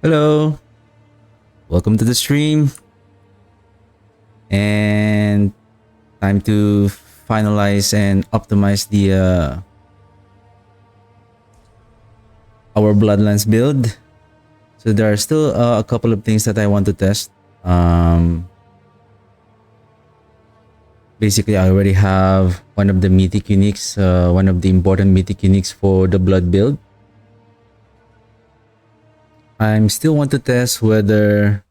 Hello, welcome to the stream, and time to finalize and optimize the our Bloodlands build. So there are still a couple of things that I want to test. Basically, I already have one of the mythic uniques, one of the important mythic uniques for the blood build. I'm still want to test whether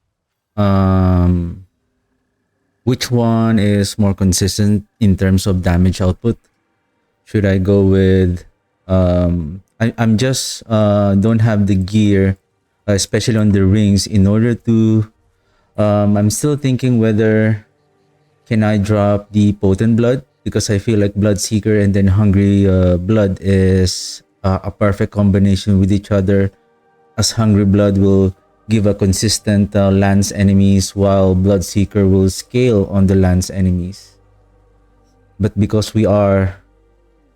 which one is more consistent in terms of damage output. Should I go with I'm just don't have the gear, especially on the rings, in order to I'm still thinking whether can I drop the potent blood, because I feel like blood seeker and then hungry blood is a perfect combination with each other, as hungry blood will give a consistent lance enemies, while blood seeker will scale on the lance enemies. But because we are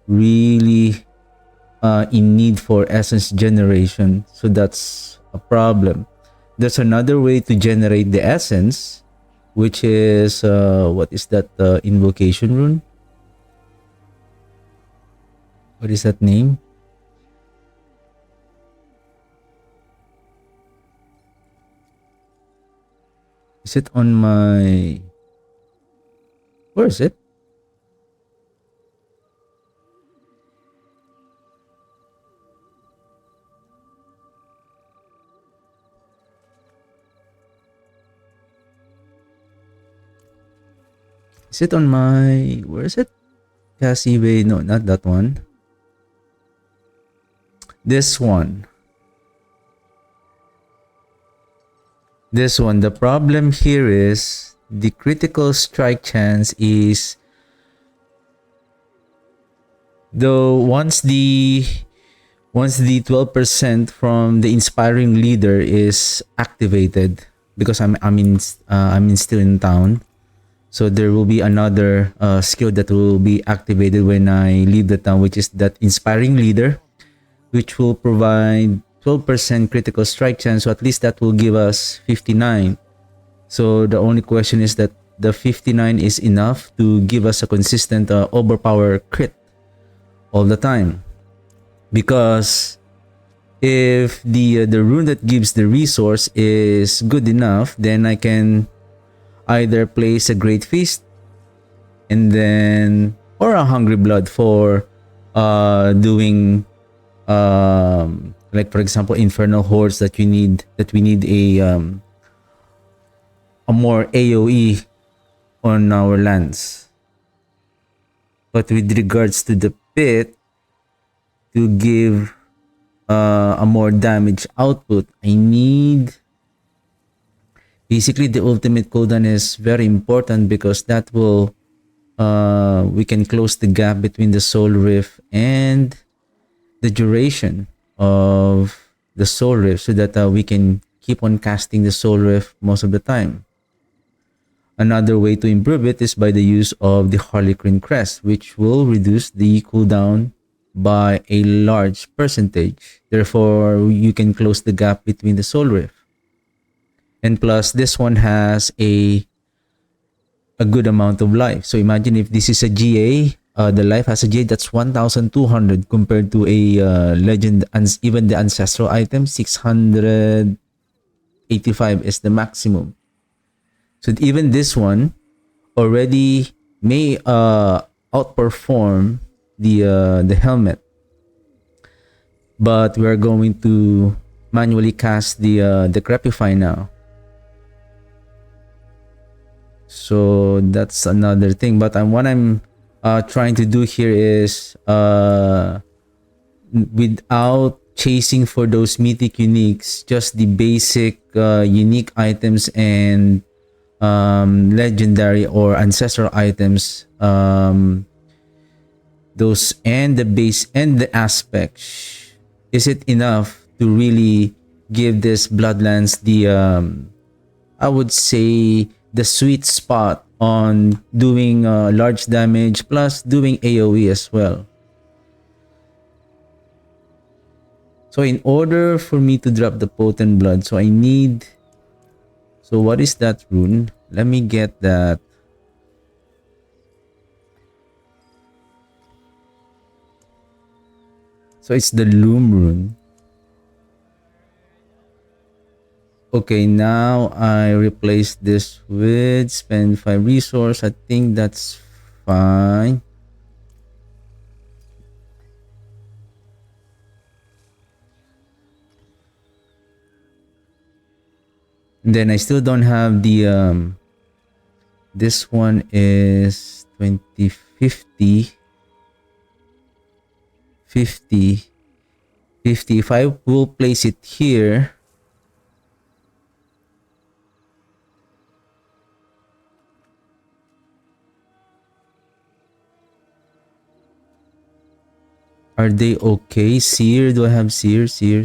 really in need for essence generation, so that's a problem. There's another way to generate the essence, which is what is that invocation rune? What is that name? Is it on my... Where is it? Is it on my... Where is it? Cassive? No, not that one. This one. This one. The problem here is the critical strike chance is... Though once the 12% from the inspiring leader is activated, because I'm still in town, so there will be another skill that will be activated when I leave the town, which is that inspiring leader, which will provide 12% critical strike chance. So at least that will give us 59. So the only question is that the 59 is enough to give us a consistent overpower crit all the time. Because if the rune that gives the resource is good enough, then I can either place a great feast and then, or a hungry blood for doing like for example infernal hordes that we need a more AoE on our lands. But with regards to the pit, to give a more damage output, I need... Basically, the ultimate cooldown is very important, because that will we can close the gap between the soul rift and the duration of the soul rift, so that we can keep on casting the soul rift most of the time. Another way to improve it is by the use of the Harlequin crest, which will reduce the cooldown by a large percentage. Therefore, you can close the gap between the soul rift. And plus, this one has a good amount of life. So imagine if this is a GA, the life has a GA that's 1,200 compared to a legend, and even the ancestral item 685 is the maximum. So even this one already may outperform the helmet. But we're going to manually cast the Decrepify now. So that's another thing. But what I'm trying to do here is without chasing for those mythic uniques, just the basic unique items and legendary or ancestral items, those and the base and the aspects, is it enough to really give this Bloodlands the I would say the sweet spot on doing large damage plus doing AoE as well? So in order for me to drop the potent blood, so I need... So what is that rune? Let me get that. So it's the Loom rune. Okay, now I replace this with spend 5 resource. I think that's fine. And then I still don't have the this one is 2050 50 50. If I will place it here, are they okay? Seer, do I have seer? Seer.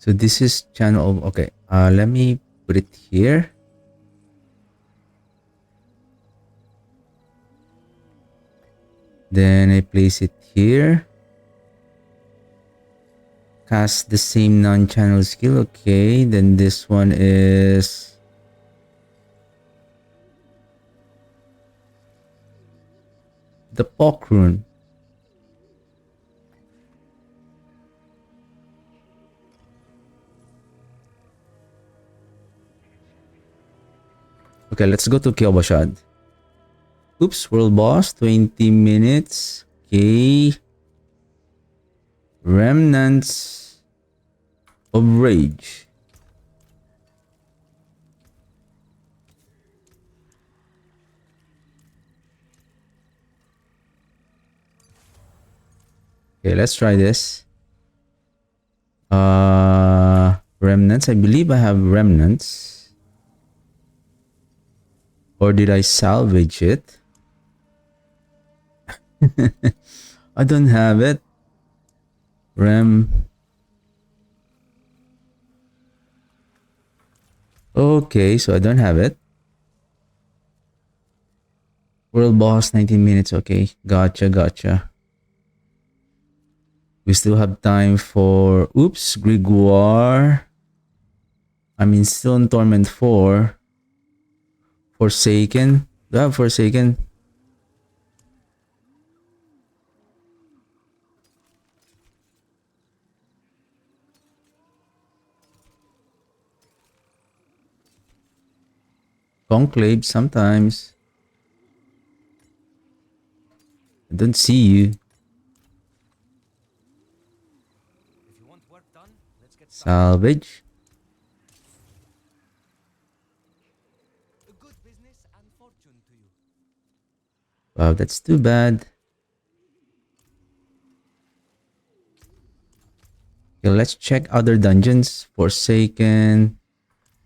So this is channel of... Okay, let me put it here. Then I place it here. Cast the same non-channel skill. Okay, then this one is... the Pok rune. Okay, let's go to Kyobashad. Oops, world boss, 20 minutes. Okay. Remnants of Rage. Okay, let's try this. Remnants. I believe I have remnants. Or did I salvage it? I don't have it. Okay, so I don't have it. World boss, 19 minutes. Okay, gotcha. We still have time for... Oops, Grimoire. I mean, still in Torment 4. Forsaken. Do I have Forsaken? Conclave sometimes. I don't see you. Salvage. Wow, that's too bad. Okay, let's check other dungeons. Forsaken.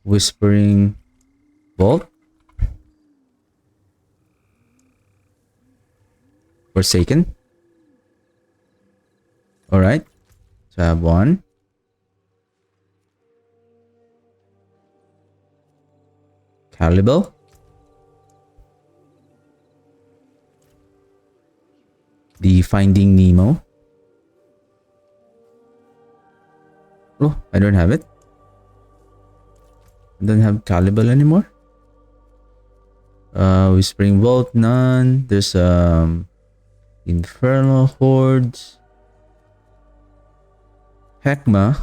Whispering Vault. Forsaken. Alright. So I have one. Calible. The Finding Nemo. Oh, I don't have it. I don't have Calible anymore. Whispering Vault, none. There's Infernal Hordes. Heckma.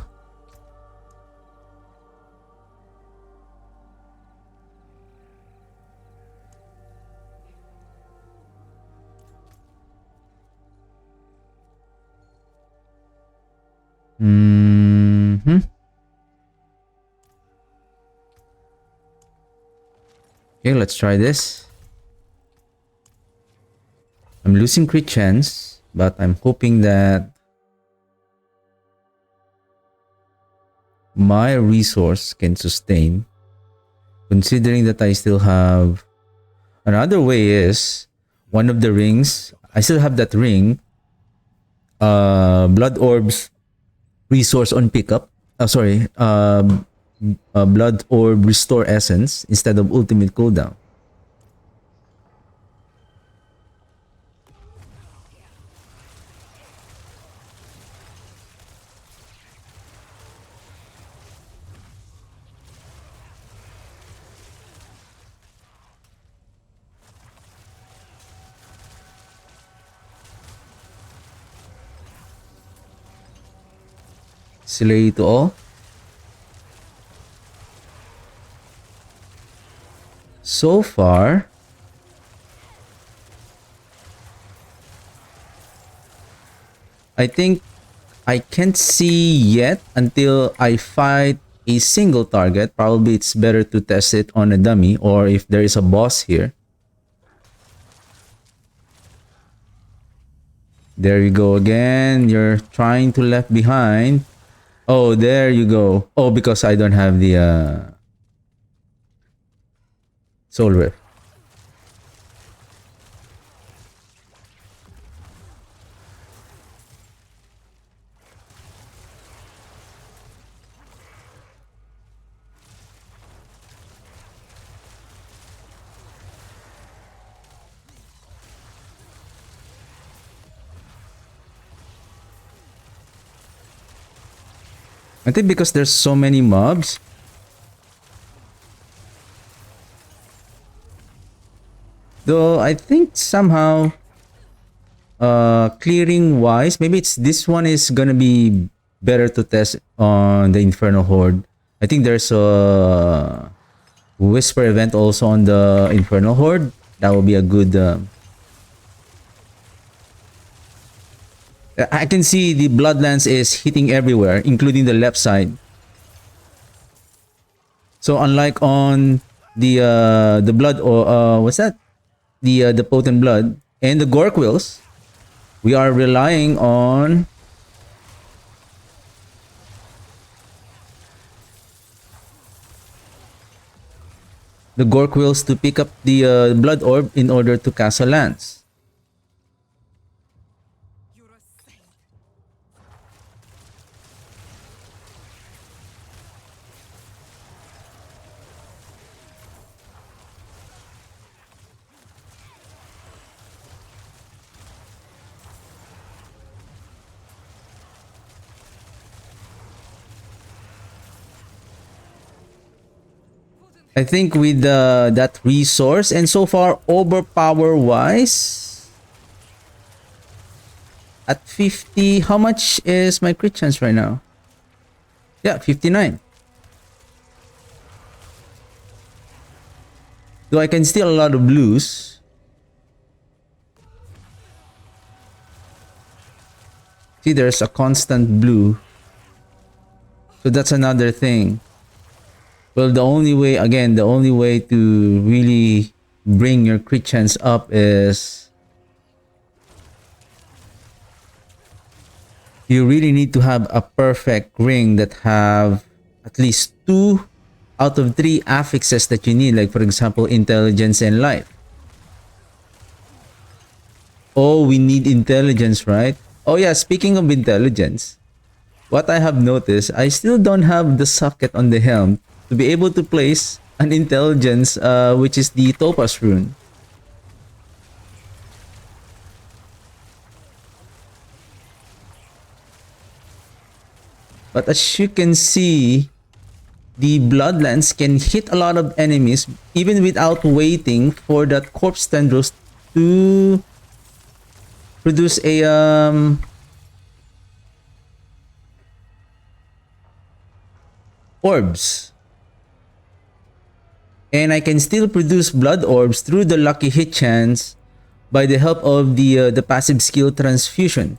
Okay, let's try this. I'm losing crit chance, but I'm hoping that my resource can sustain, considering that I still have... Another way is one of the rings I still have that ring. Blood orbs resource on pickup. Sorry. Blood orb restore essence instead of ultimate cooldown. Slay to all. So far, I think I can't see yet until I fight a single target. Probably it's better to test it on a dummy or if there is a boss here. There you go again. You're trying to left behind. Oh, there you go. Oh, because I don't have the soul rift. I think because there's so many mobs. Though I think somehow clearing wise, maybe it's this one is gonna be better to test on the Infernal Horde. I think there's a Whisper event also on the Infernal Horde. That will be a good I can see the Bloodlands is hitting everywhere, including the left side. So unlike on the blood or what's that? The potent blood and the Gorquils, we are relying on the Gorquils to pick up the blood orb in order to cast a lance. I think with that resource and so far overpower wise at 50, how much is my crit chance right now? Yeah, 59. Though I can steal a lot of blues. See, there's a constant blue. So that's another thing. Well, the only way, again, the only way to really bring your crit chance up is you really need to have a perfect ring that have at least 2 out of 3 affixes that you need, like for example, intelligence and life. Oh, we need intelligence, right? Oh yeah, speaking of intelligence, what I have noticed, I still don't have the socket on the helm to be able to place an intelligence, which is the Topaz rune. But as you can see, the Bloodlands can hit a lot of enemies even without waiting for that Corpse Tendrils to produce a orbs. And I can still produce blood orbs through the lucky hit chance by the help of the passive skill transfusion.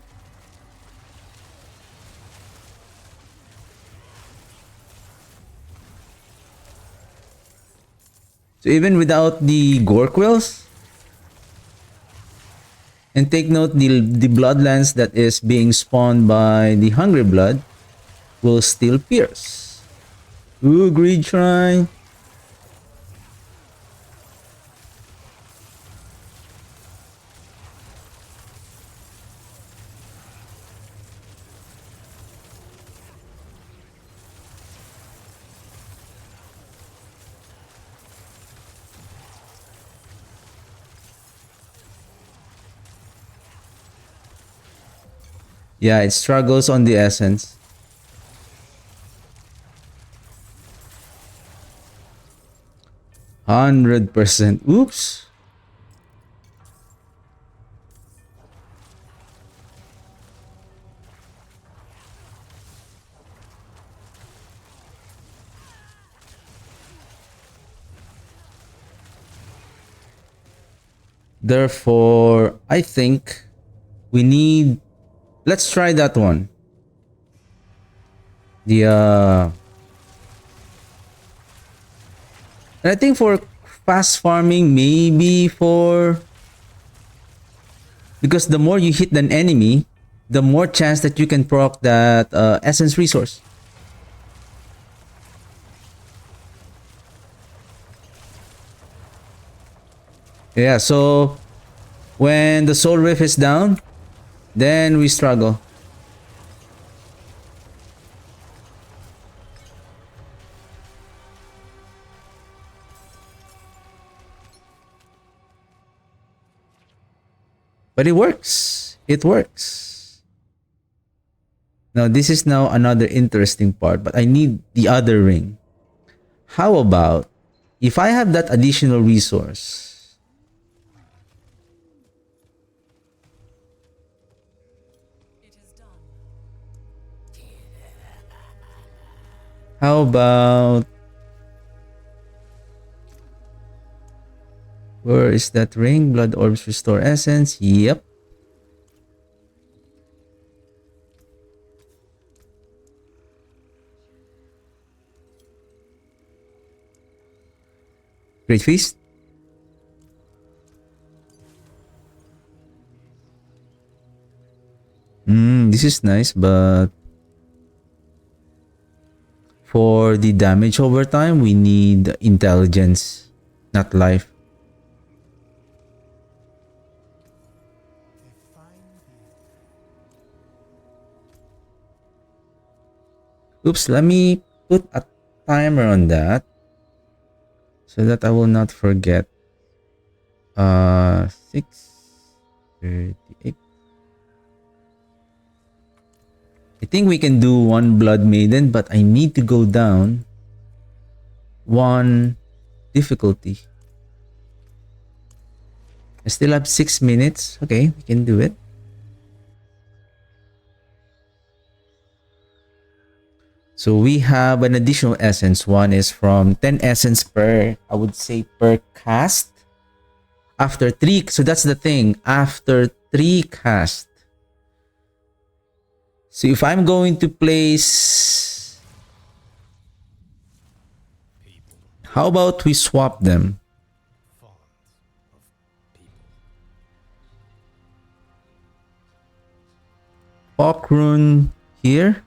So even without the Gorquils, and take note, the Bloodlands that is being spawned by the Hungry Blood will still pierce. Ooh, Greed Shrine. Yeah, it struggles on the essence. %100. Oops. Therefore, I think we need. Let's try that one. The and I think for fast farming, maybe for, because the more you hit an enemy, the more chance that you can proc that essence resource. Yeah, so when the soul rift is down, then we struggle. But it works. It works. Now this is now another interesting part, but I need the other ring. How about if I have that additional resource? How about, where is that ring? Blood orbs restore essence. Yep. Great feast. This is nice, but for the damage over time, we need intelligence, not life. Oops, let me put a timer on that so that I will not forget. 6:38. I think we can do one Blood Maiden, but I need to go down one difficulty. I still have 6 minutes. Okay, we can do it. So we have an additional essence. One is from 10 essence per, I would say, per cast. After 3, so that's the thing. After 3 cast. So if I'm going to place, how about we swap them? Pokrun here.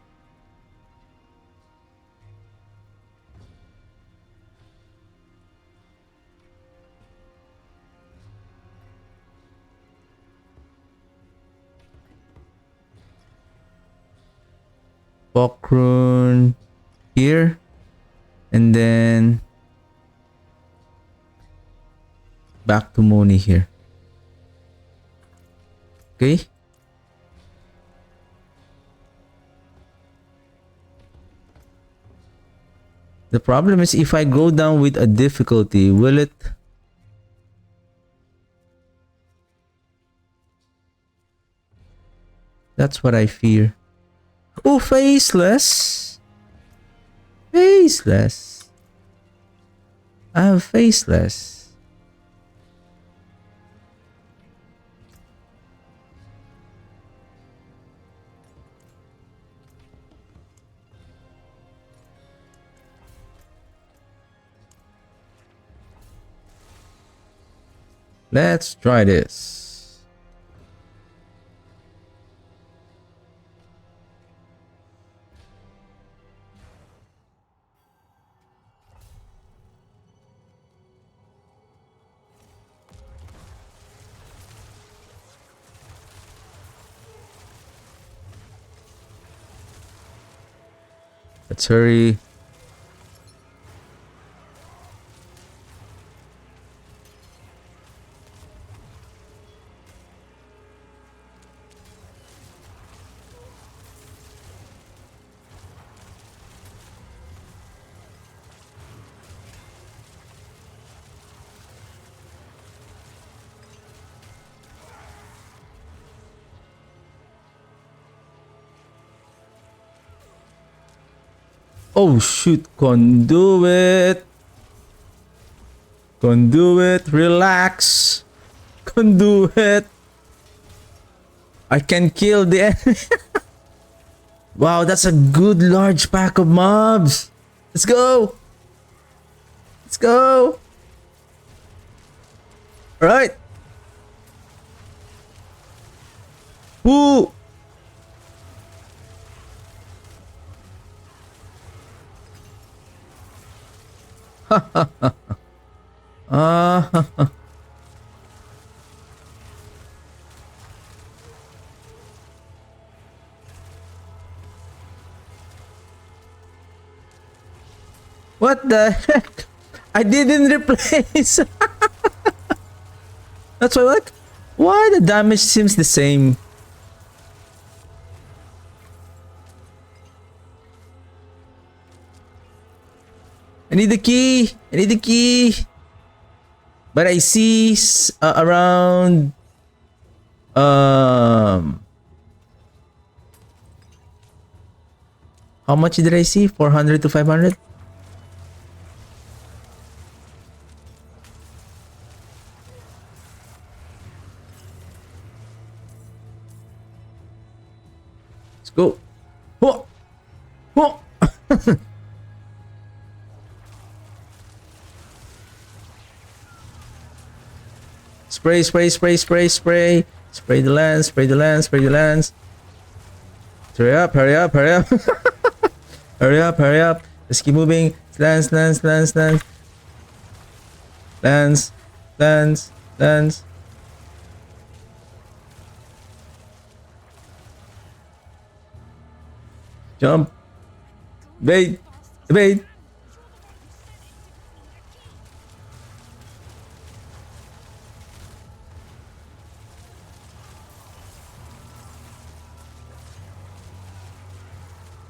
Pokrun here. And then back to Moni here. Okay. The problem is if I go down with a difficulty, will it? That's what I fear. Oh, faceless. Faceless. I have faceless. Let's try this. Let's hurry. Oh shoot, conduit. Conduit, relax. Conduit. I can kill the enemy. Wow, that's a good large pack of mobs. Let's go. Let's go. All right. Woo. Ah. What the heck? I didn't replace. That's why, like, why the damage seems the same? I need the key. I need the key. But I see around how much did I see? 400 to 500? Let's go. Whoa. Whoa. Spray, spray, spray, spray, spray. Spray the lands, spray the lands, spray the lands. Hurry up, hurry up, hurry up. Hurry up, hurry up. Let's keep moving. Lands, lands, lands, lands. Lands, lands, lands. Jump. Evade. Evade.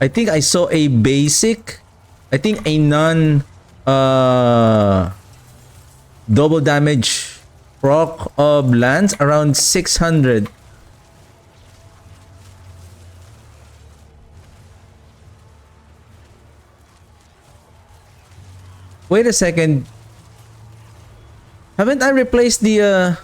I think I saw a basic, I think a non double damage proc of lands around 600. Wait a second. Haven't I replaced the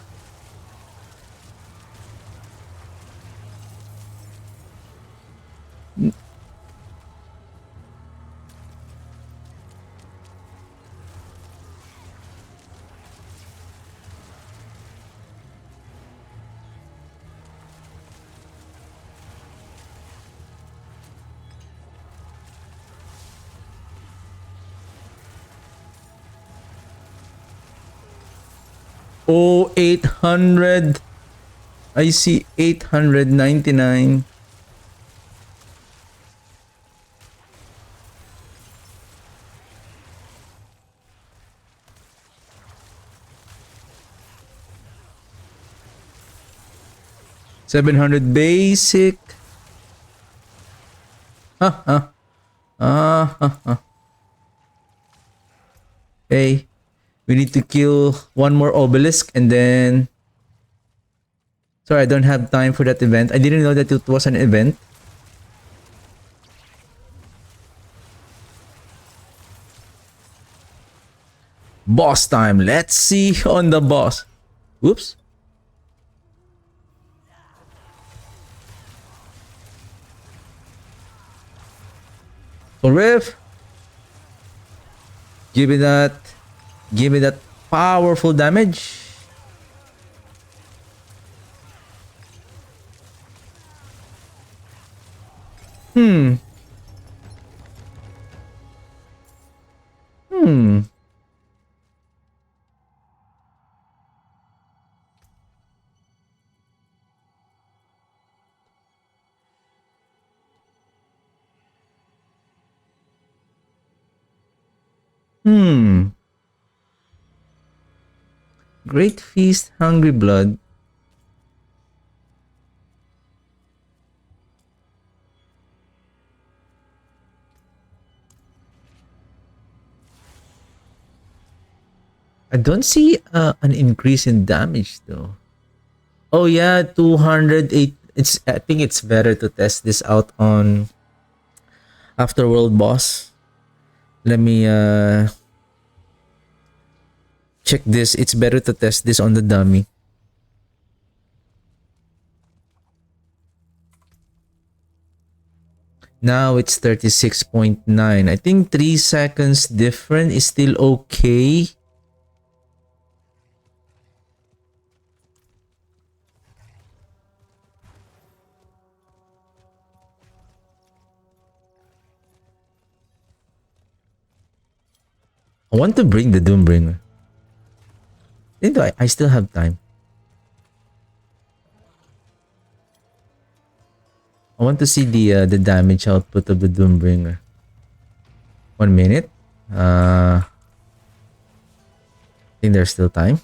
800. I see 899. $700 basic. Hey, we need to kill one more obelisk and then... Sorry, I don't have time for that event. I didn't know that it was an event. Boss time. Let's see on the boss. Oops. Full riff. Give me that. Give me that powerful damage. Hmm. Great Feast, Hungry Blood. I don't see an increase in damage though. Oh yeah, 208. I think it's better to test this out on Afterworld boss. Let me check this. It's better to test this on the dummy. Now it's 36.9. I think 3 seconds different is still okay. I want to bring the Doombringer. I still have time. I want to see the damage output of the Doombringer. 1 minute. I think there's still time.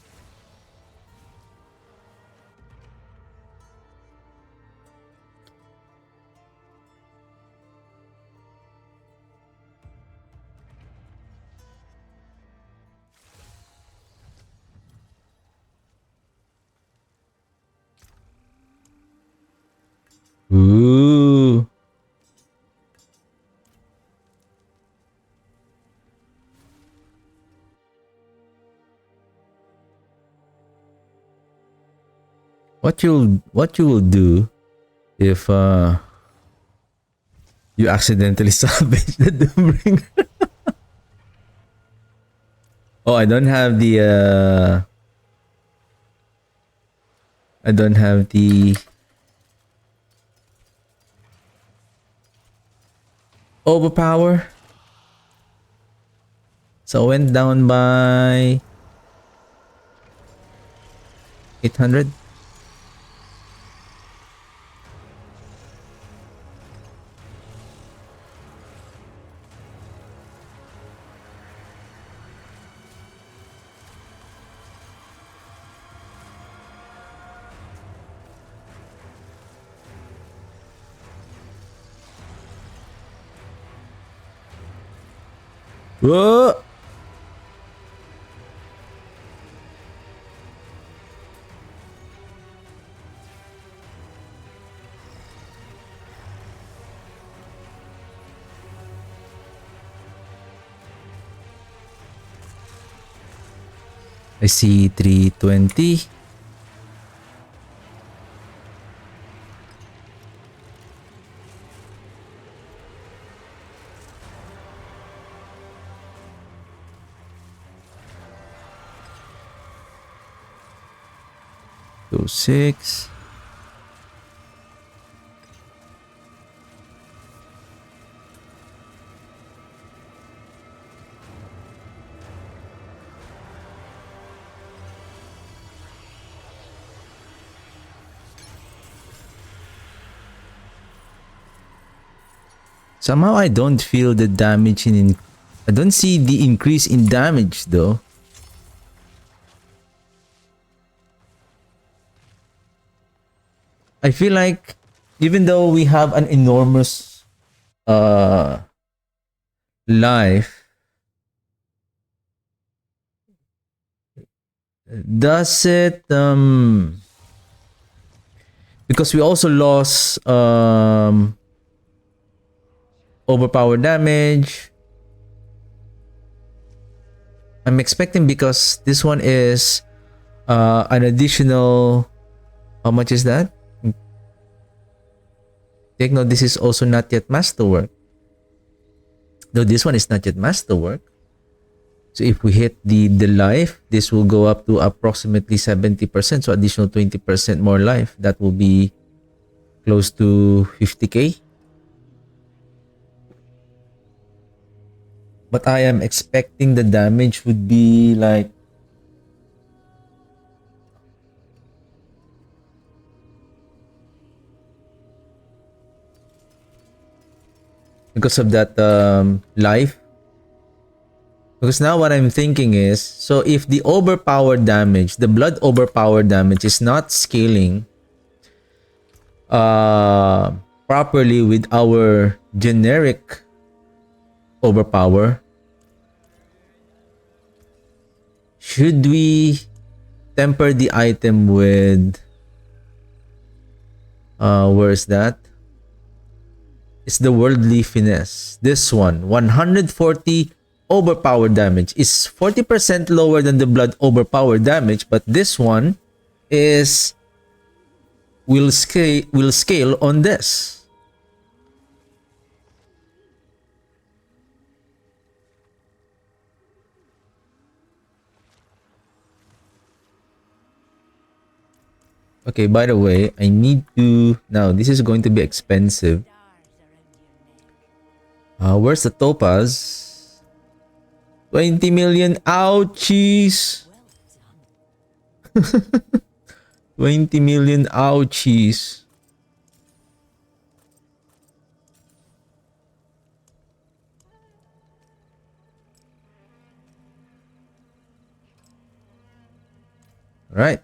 Ooh. What you will do if you accidentally salvage the Doombringer? Oh, I don't have the overpower. So I went down by 800. Whoa! I see 320. Go 6. Somehow I don't feel the damage I don't see the increase in damage though. I feel like even though we have an enormous life, does it because we also lost overpower damage. I'm expecting, because this one is an additional, how much is that? Take note, this is also not yet masterwork. Though this one is not yet masterwork. So if we hit the life, this will go up to approximately 70%. So additional 20% more life. That will be close to 50k. But I am expecting the damage would be like because of that life. Because now what I'm thinking is, so if the overpower damage, the blood overpower damage is not scaling properly with our generic overpower, should we temper the item with where is that? It's the worldly finesse. This one, 140 overpower damage is 40% lower than the blood overpower damage, but this one is will scale on this. Okay, by the way, I need to... Now, this is going to be expensive. Where's the topaz? 20 million. Ouchies! 20 million. Ouchies. Right.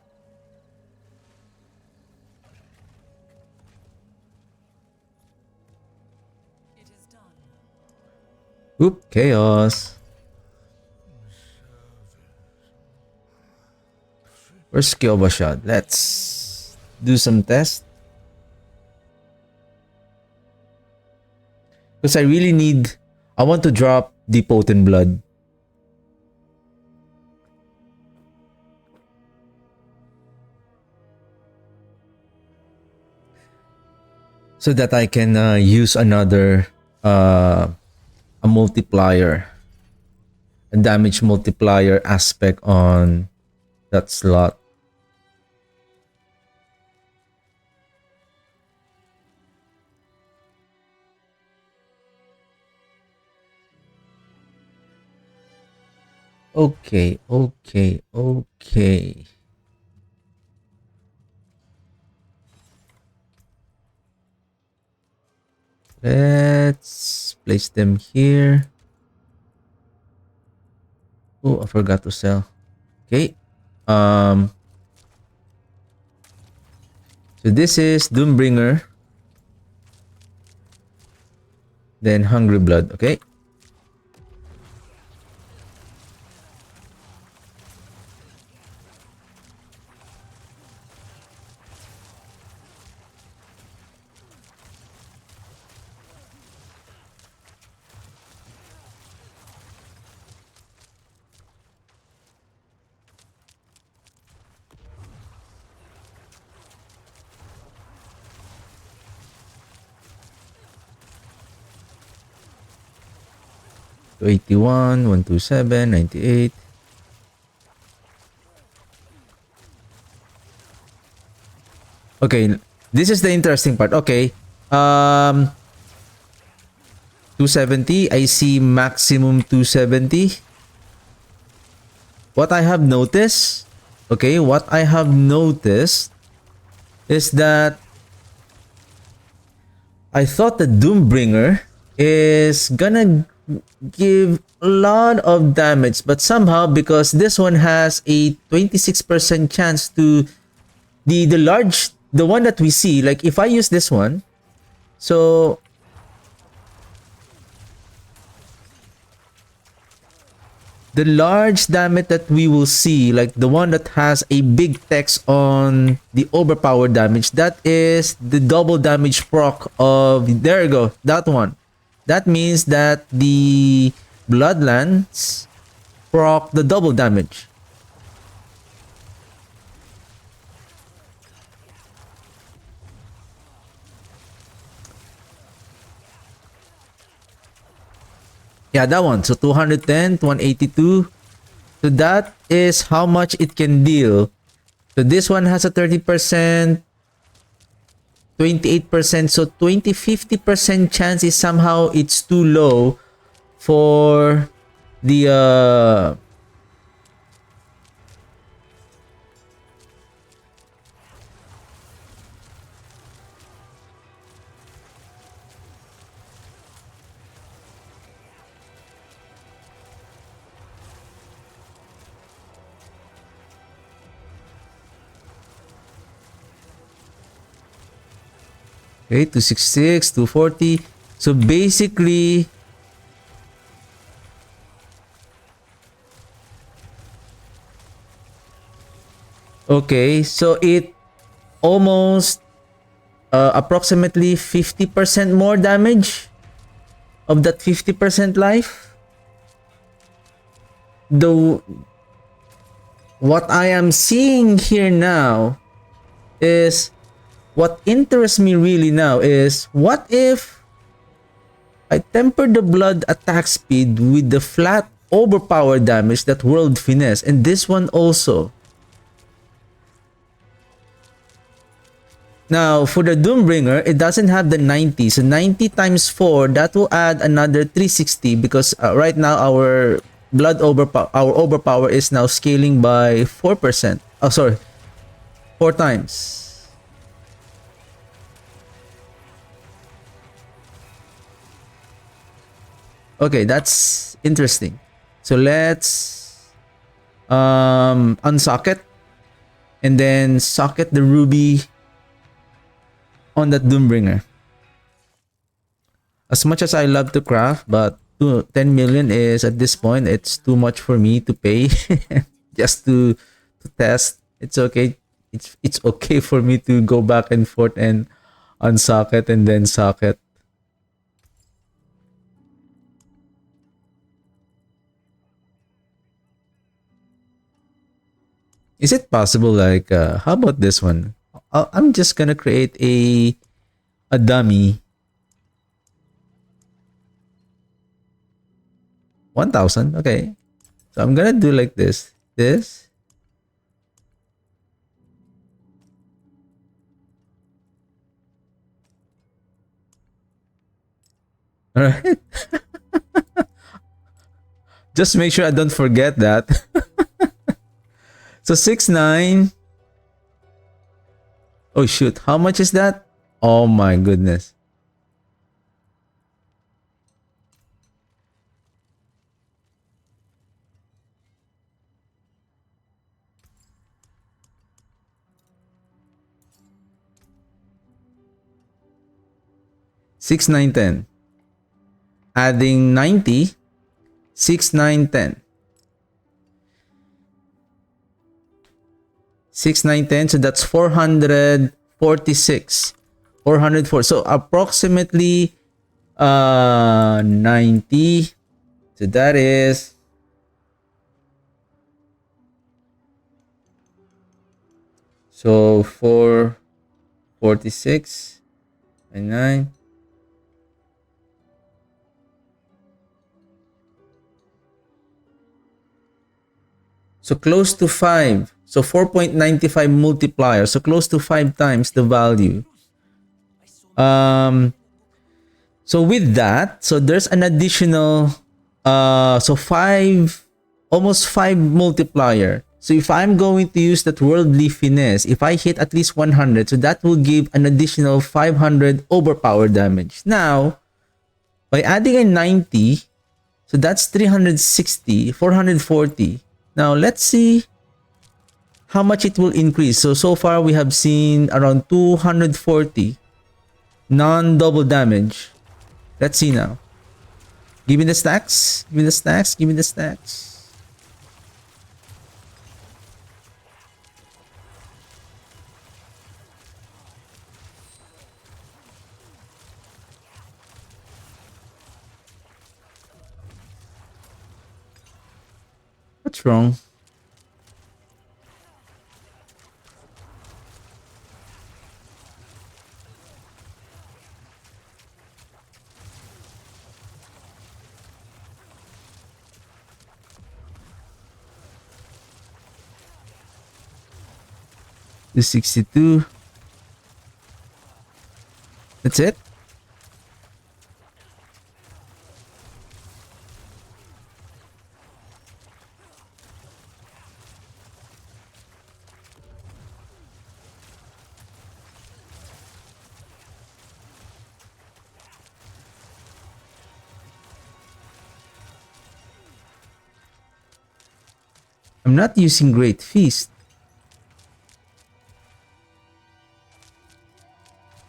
Oop, chaos. Where's Kyoba shot? Let's do some tests. Because I really need... I want to drop the potent blood. So that I can use another... a multiplier, a damage multiplier aspect on that slot. Okay. Let's place them here. Oh, I forgot to sell. Okay. So this is Doombringer. Then Hungry Blood. Okay. So 81, 127, 98. Okay, this is the interesting part. Okay. 270. I see maximum 270. What I have noticed, okay, what I have noticed is that I thought the Doombringer is gonna give a lot of damage, but somehow, because this one has a 26% chance to the one that we see, like if I use this one, so the large damage that we will see, like the one that has a big text on the overpower damage, that is the double damage proc of, there you go, that one. That means that the Bloodlands proc the double damage. Yeah, that one. So 210 to 182. So that is how much it can deal. So this one has a 30%, 28%. So 50% chance is somehow it's too low for the okay, 266, 240. So basically, okay, so it almost approximately 50% more damage of that 50% life. the what I am seeing here now is what interests me really now is what if I temper the blood attack speed with the flat overpower damage that World Finesse, and this one also. Now, for the Doombringer, it doesn't have the 90. So 90 times 4, that will add another 360 because right now our overpower is now scaling by 4%. Oh, sorry. 4 times. Okay, that's interesting. So let's unsocket and then socket the ruby on that Doombringer. As much as I love to craft, but 10 million is at this point, it's too much for me to pay just to test. It's okay. It's okay for me to go back and forth and unsocket and then socket. Is it possible like how about this one? I'm just gonna create a dummy 1000. Okay. So I'm gonna do like this. This. Alright. Just make sure I don't forget that. So 6-9. Oh shoot. How much is that? Oh my goodness. Six, 9, 10. Adding 90. 6, 9, 10. 6, 9, 10. So that's 446. 404. So approximately 90. So that is so 446 and 9. So close to 5. So 4.95 multiplier. So close to 5 times the value. So with that, so there's an additional so 5, almost 5 multiplier. So if I'm going to use that worldly finesse, if I hit at least 100, so that will give an additional 500 overpower damage. Now, by adding a 90, so that's 360, 440. Now, let's see how much it will increase. So far we have seen around 240 non-double damage. Let's see now. Give me the stacks. Give me the stacks. Give me the stacks. What's wrong? The 62. That's it. I'm not using Great Feast.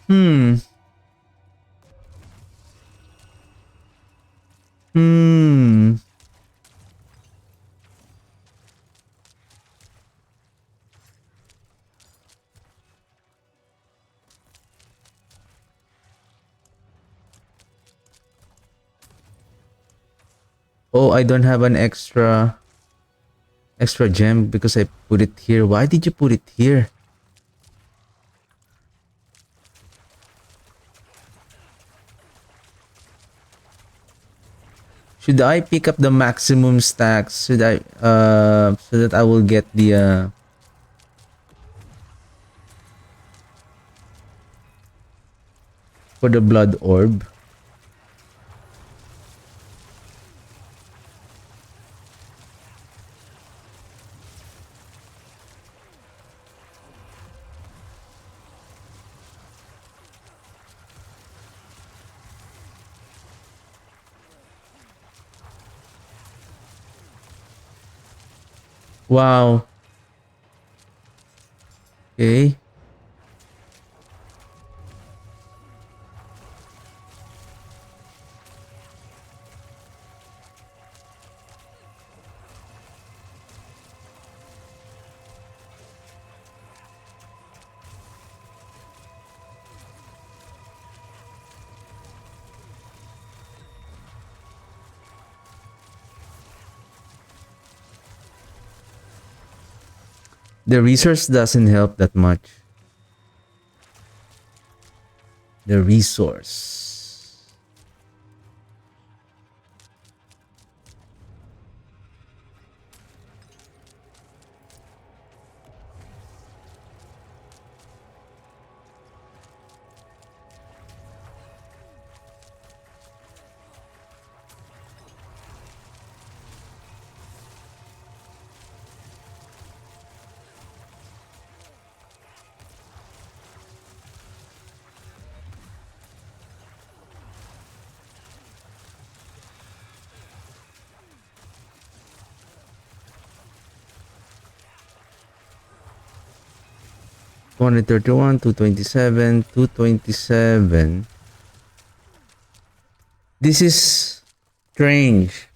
Hmm. Oh, I don't have an extra. extra gem because I put it here. Why did you put it here? Should I pick up the maximum stacks? Should I so that I will get the for the blood orb? Wow. Okay. The resource doesn't help that much. The resource. One hundred 227, 227. This is strange.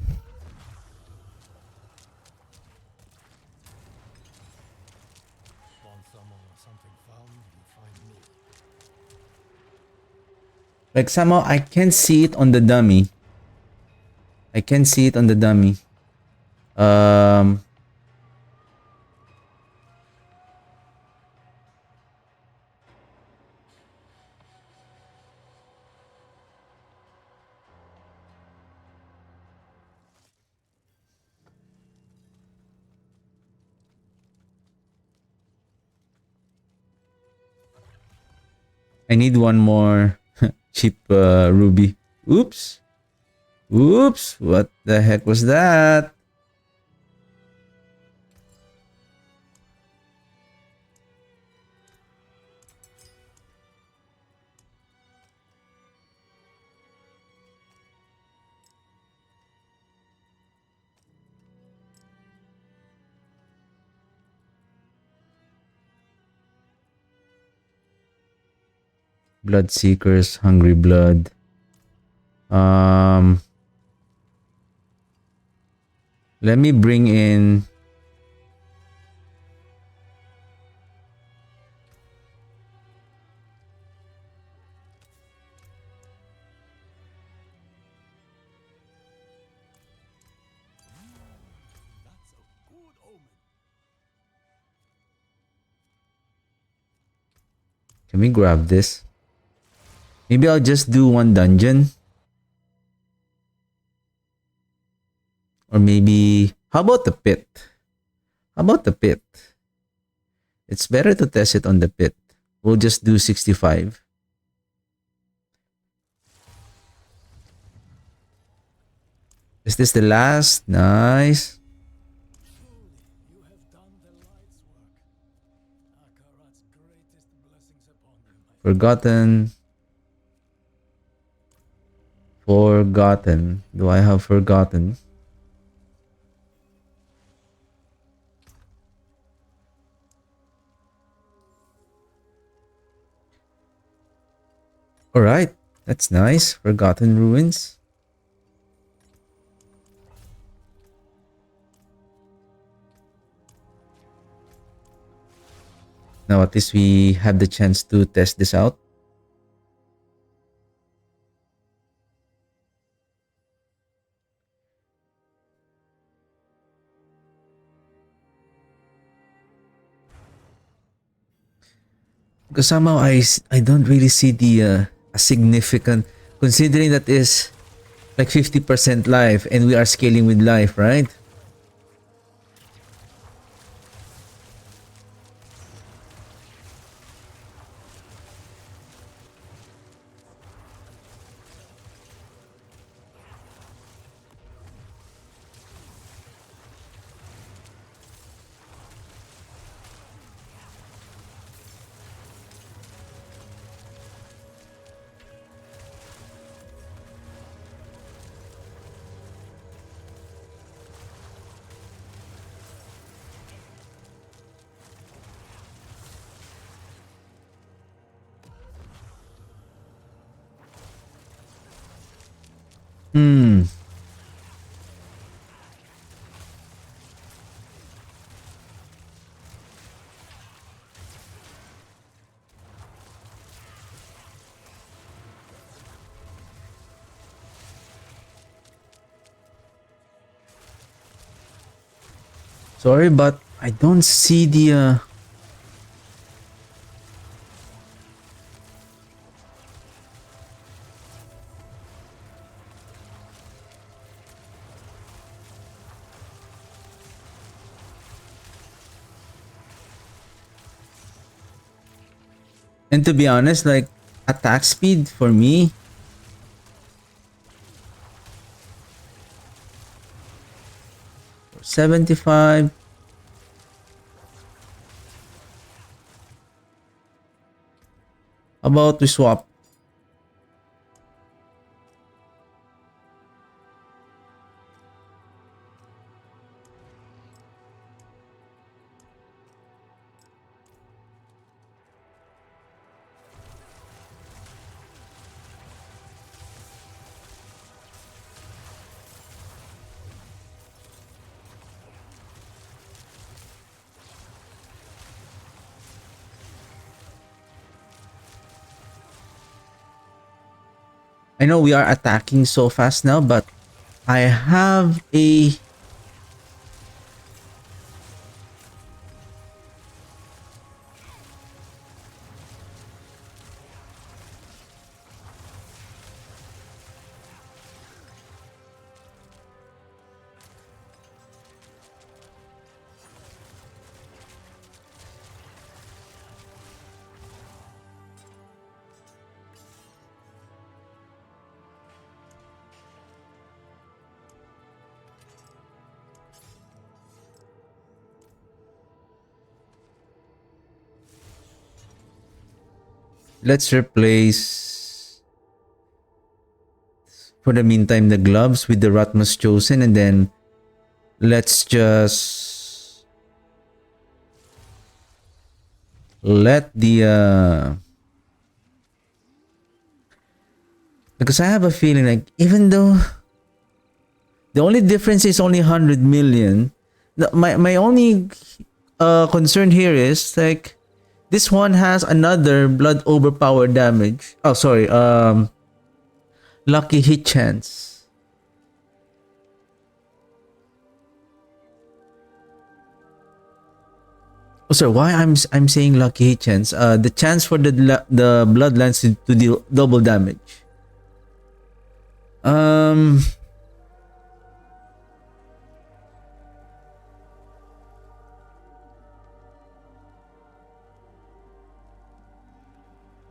Like somehow I can't see it on the dummy. I can see it on the dummy. I need one more cheap ruby. Oops. Oops. What the heck was that? Blood Seekers, Hungry Blood. Let me bring in Can we grab this? Maybe I'll just do one dungeon. Or maybe how about the pit? How about the pit? It's better to test it on the pit. We'll just do 65. Is this the last? Nice. Forgotten. Forgotten. Do I have forgotten? Alright. That's nice. Forgotten Ruins. Now at least we have the chance to test this out. Because somehow I don't really see the a significant, considering that is like 50% life and we are scaling with life, right? Hmm. Sorry, but I don't see the 'And to be honest, like attack speed for me, 75. About we swap. I know we are attacking so fast now, but I have a let's replace for the meantime the gloves with the rathmas chosen, and then let's just let the because I have a feeling like even though the only difference is only 100 million, my only concern here is like this one has another blood overpower damage. Oh, sorry. Lucky hit chance. Oh, sorry. Why I'm saying lucky hit chance? The chance for the bloodlines to deal double damage. Um.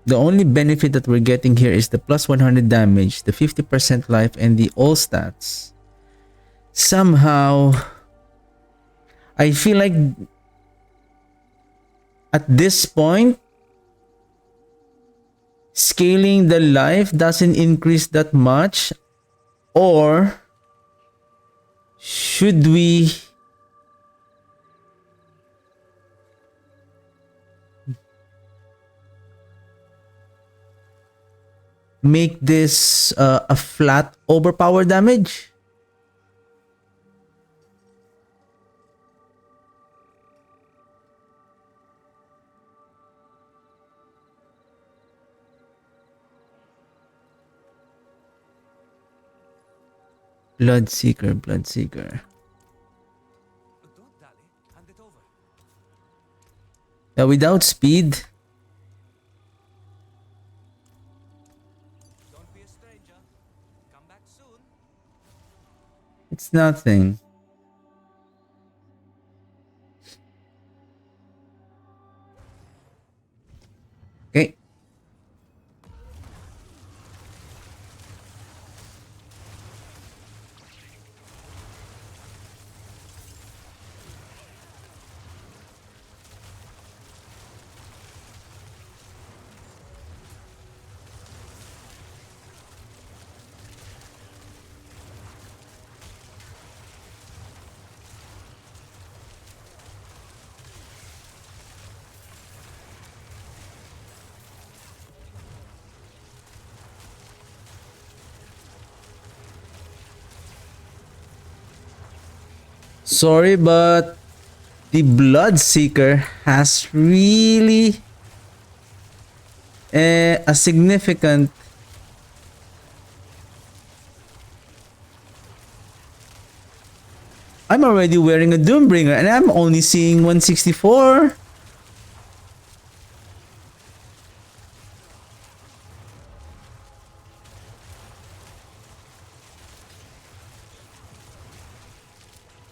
The only benefit that we're getting here is the plus 100 damage, the 50% life, and the all stats. Somehow, I feel like at this point, scaling the life doesn't increase that much. Or should we make this a flat overpower damage? Bloodseeker, Bloodseeker. Without speed, It's nothing. Okay. Sorry, but the Bloodseeker has really a significant. I'm already wearing a Doombringer and I'm only seeing 164.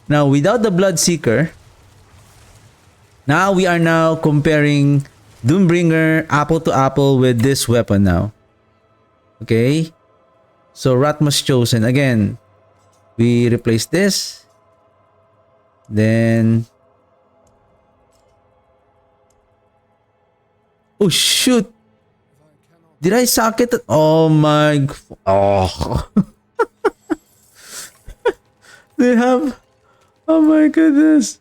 Now, without the Bloodseeker, now we are now comparing Doombringer apple to apple with this weapon now. Okay? So, Rathmas chosen. Again, we replace this. Then... Oh, shoot! Did I suck it? Oh my... Oh. They have... Oh my goodness.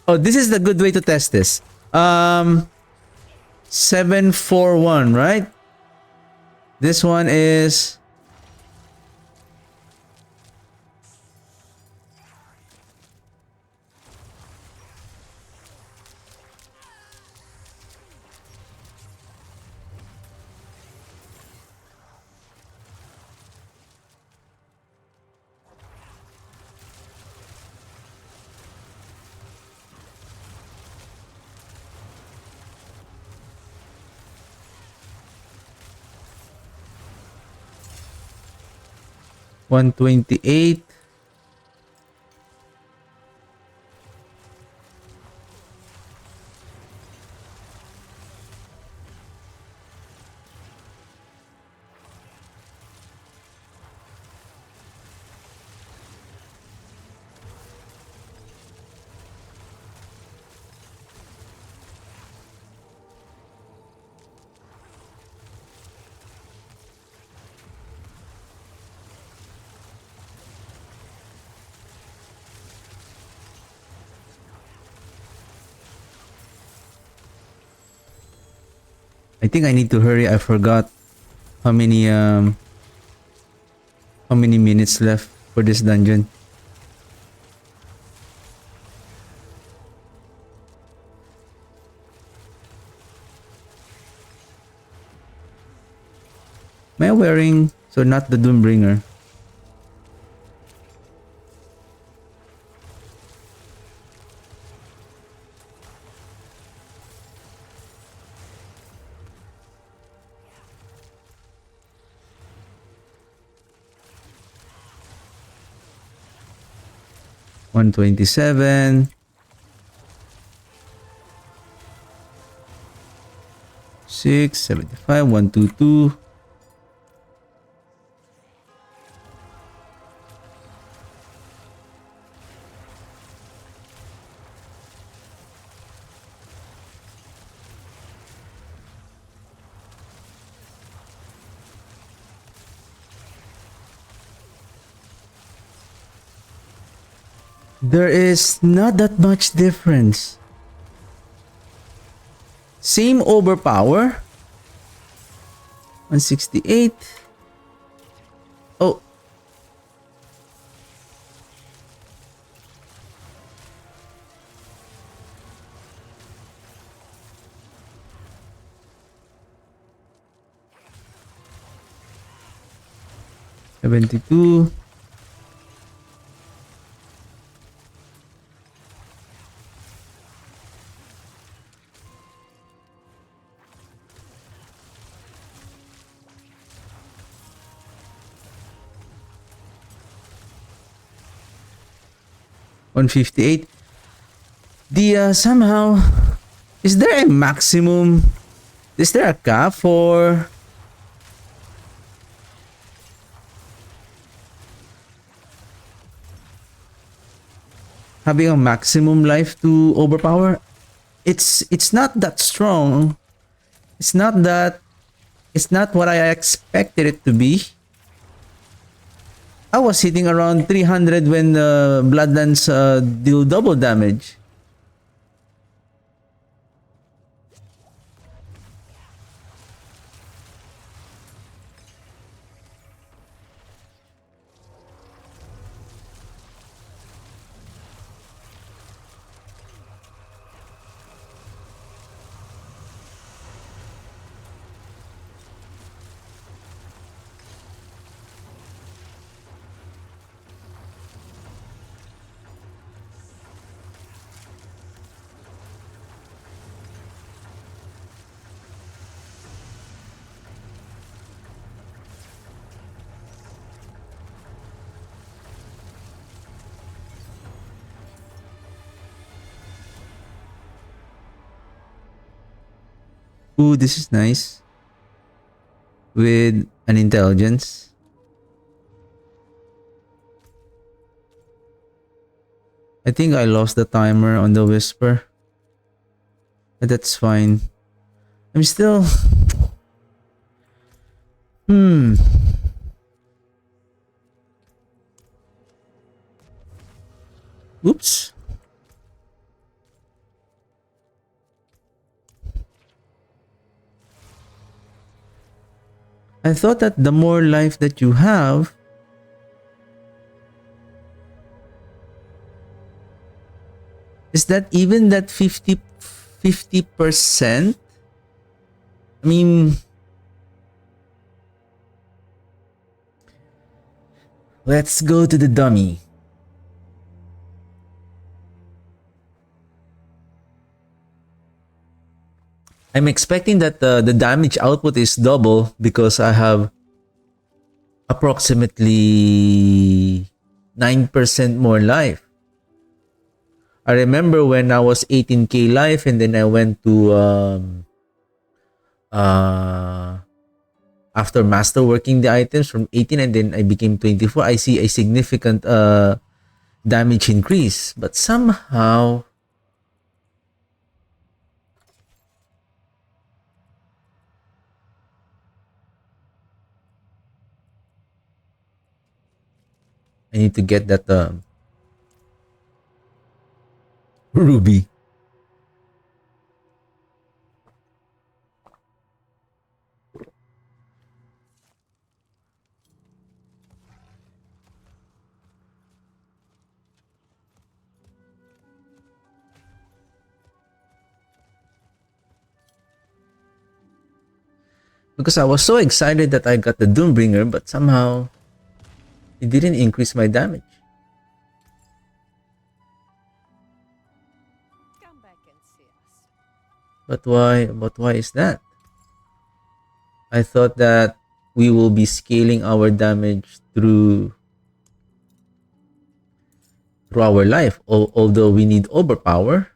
Oh, this is the good way to test this. 741, right? This one is 128. I think I need to hurry. I forgot how many minutes left for this dungeon. Am I wearing... So not the Doombringer. $127. 675. 122. There is not that much difference. Same overpower. 168. Oh. 72. $158. The somehow, is there a maximum? Is there a cap for having a maximum life to overpower? It's not that strong. It's not that. It's not what I expected it to be. I was hitting around 300 when Bloodlands do double damage. Ooh, this is nice. With an intelligence. I think I lost the timer on the whisper. But that's fine. I'm still... Oops. I thought that the more life that you have, is that even that 50%? I mean, let's go to the dummy. I'm expecting that the damage output is double because I have approximately 9% more life. I remember when I was 18k life and then I went to after masterworking the items from 18 and then I became 24. I see a significant damage increase, but somehow I need to get that ruby. Because I was so excited that I got the Doombringer, but somehow it didn't increase my damage. Come back and see us. But why? But why is that? I thought that we will be scaling our damage through our life, although we need overpower.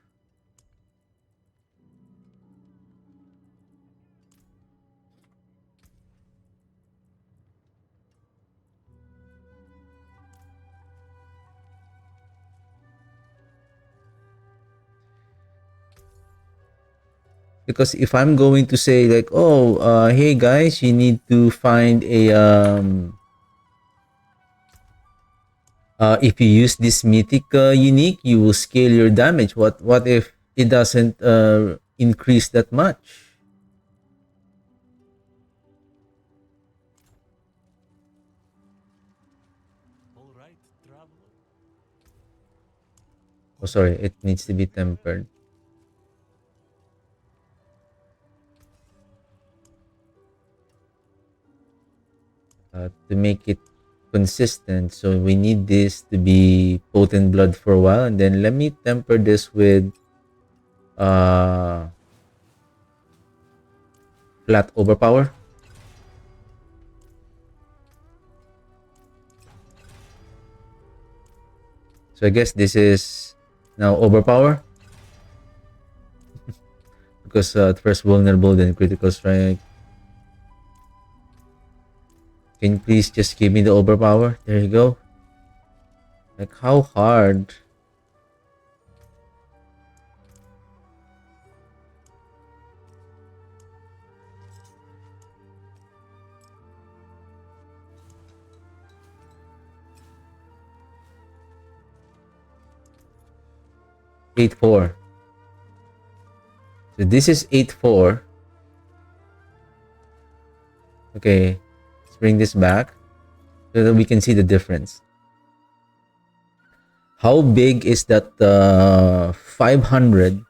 Because if I'm going to say like, oh, hey guys, you need to find a if you use this mythic unique, you will scale your damage. What if it doesn't increase that much? All right, traveler. Oh, sorry, it needs to be tempered. To make it consistent. So we need this to be potent blood for a while. And then let me temper this with uh flat overpower. So I guess this is now overpower because at first vulnerable, then critical strike. Can you please just give me the overpower? There you go. Like how hard? Eight four. So this is 8-4. Okay, let's bring this back so that we can see the difference. How big is that 500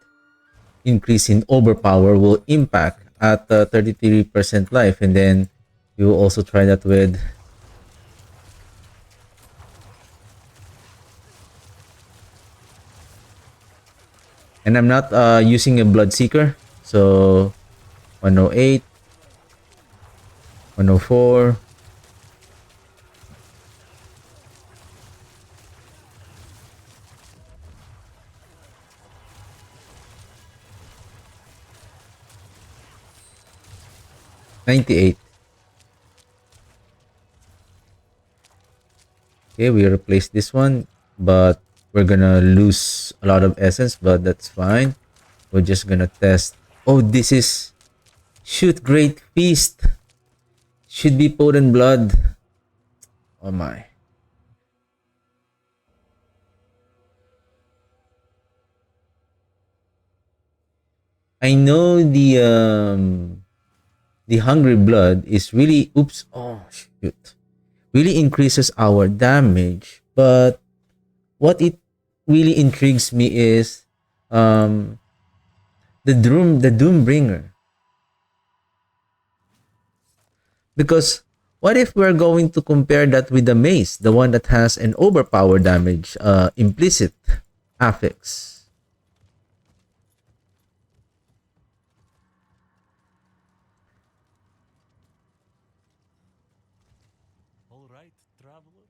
increase in overpower will impact at 33% life? And then we will also try that with and I'm not using a blood seeker, so 108, 104, 98. Okay, we replace this one, but we're gonna lose a lot of essence, but that's fine. We're just gonna test. Oh, this is shoot great feast. Should be potent blood. Oh my. I know the hungry blood is really oops. Oh shoot. Really increases our damage, but what it really intrigues me is um the Doombringer. Because what if we're going to compare that with the mace, the one that has an overpower damage, implicit affix? All right, traveler.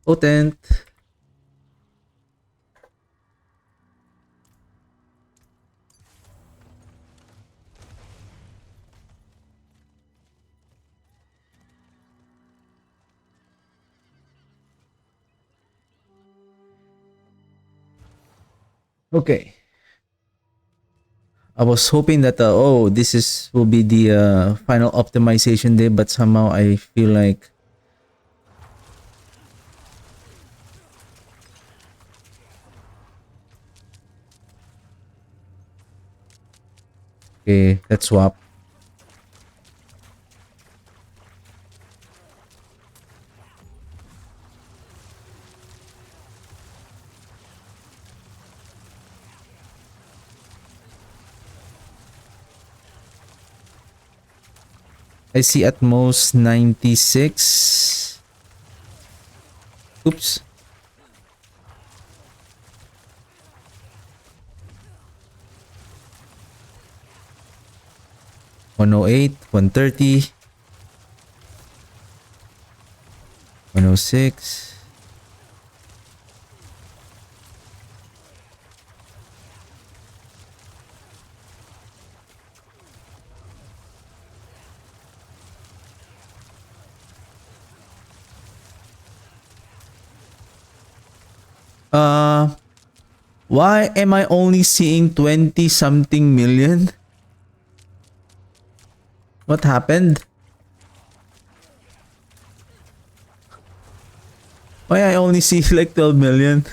Potent. Okay. I was hoping that oh this is will be the final optimization day, but somehow I feel like okay, let's swap. I see at most 96. Oops. One oh eight, 130, 106. Uh why am I only seeing 20 something million? What happened? Why I only see like 12 million?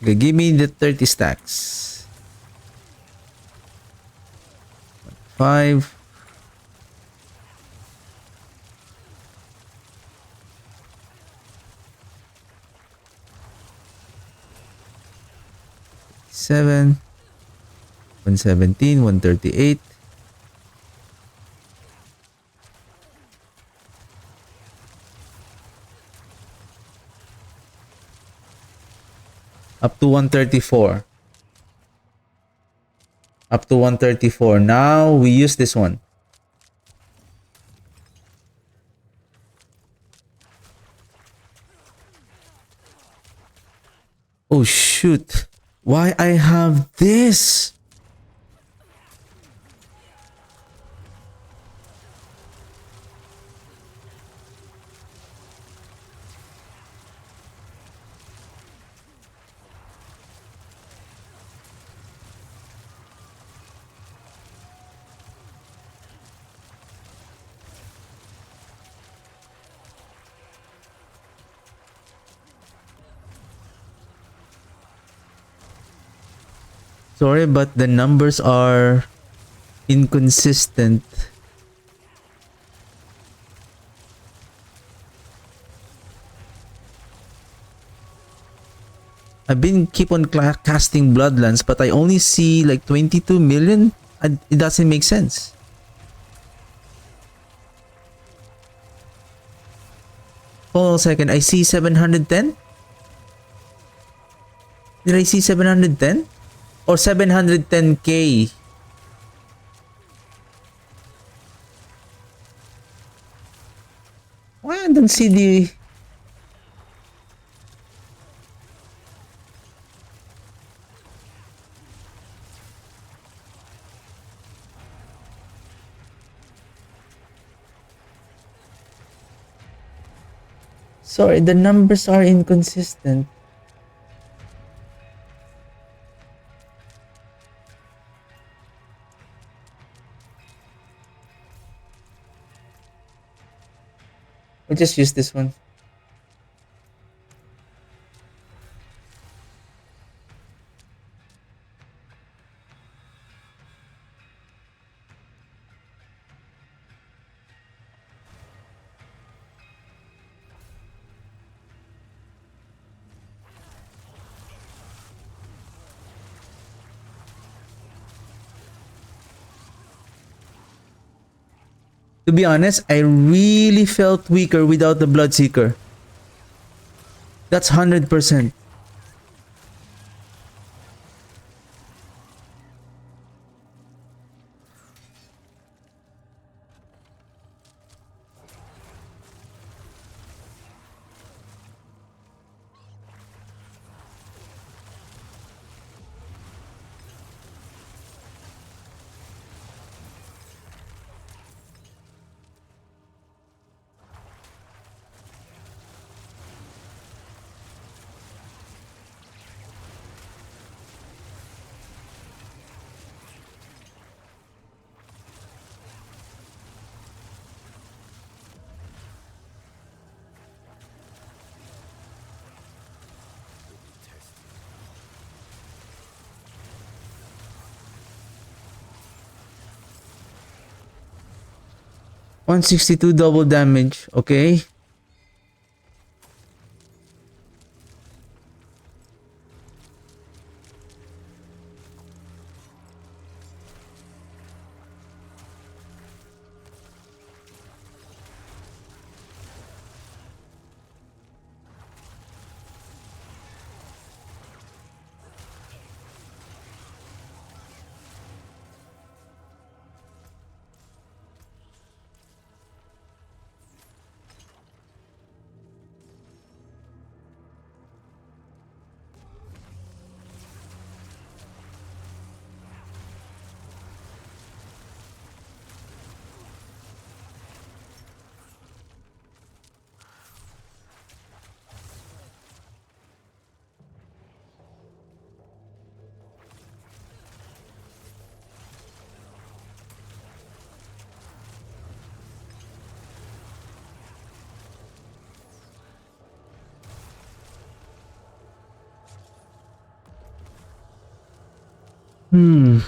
Okay, give me the 30 stacks. 5. 7, 117, 138. Up to 134. Up to 134. Now we use this one. Oh shoot. Why I have this? Sorry, but the numbers are inconsistent. I've been keep on casting Bloodlands, but I only see like 22 million. It doesn't make sense. Hold on a second. I see 710. Did I see 710? Or 710k? Why I don't see the... Sorry, the numbers are inconsistent. We'll just use this one. To be honest, I really felt weaker without the Bloodseeker. That's 100%. $162 double damage, okay? Hmm.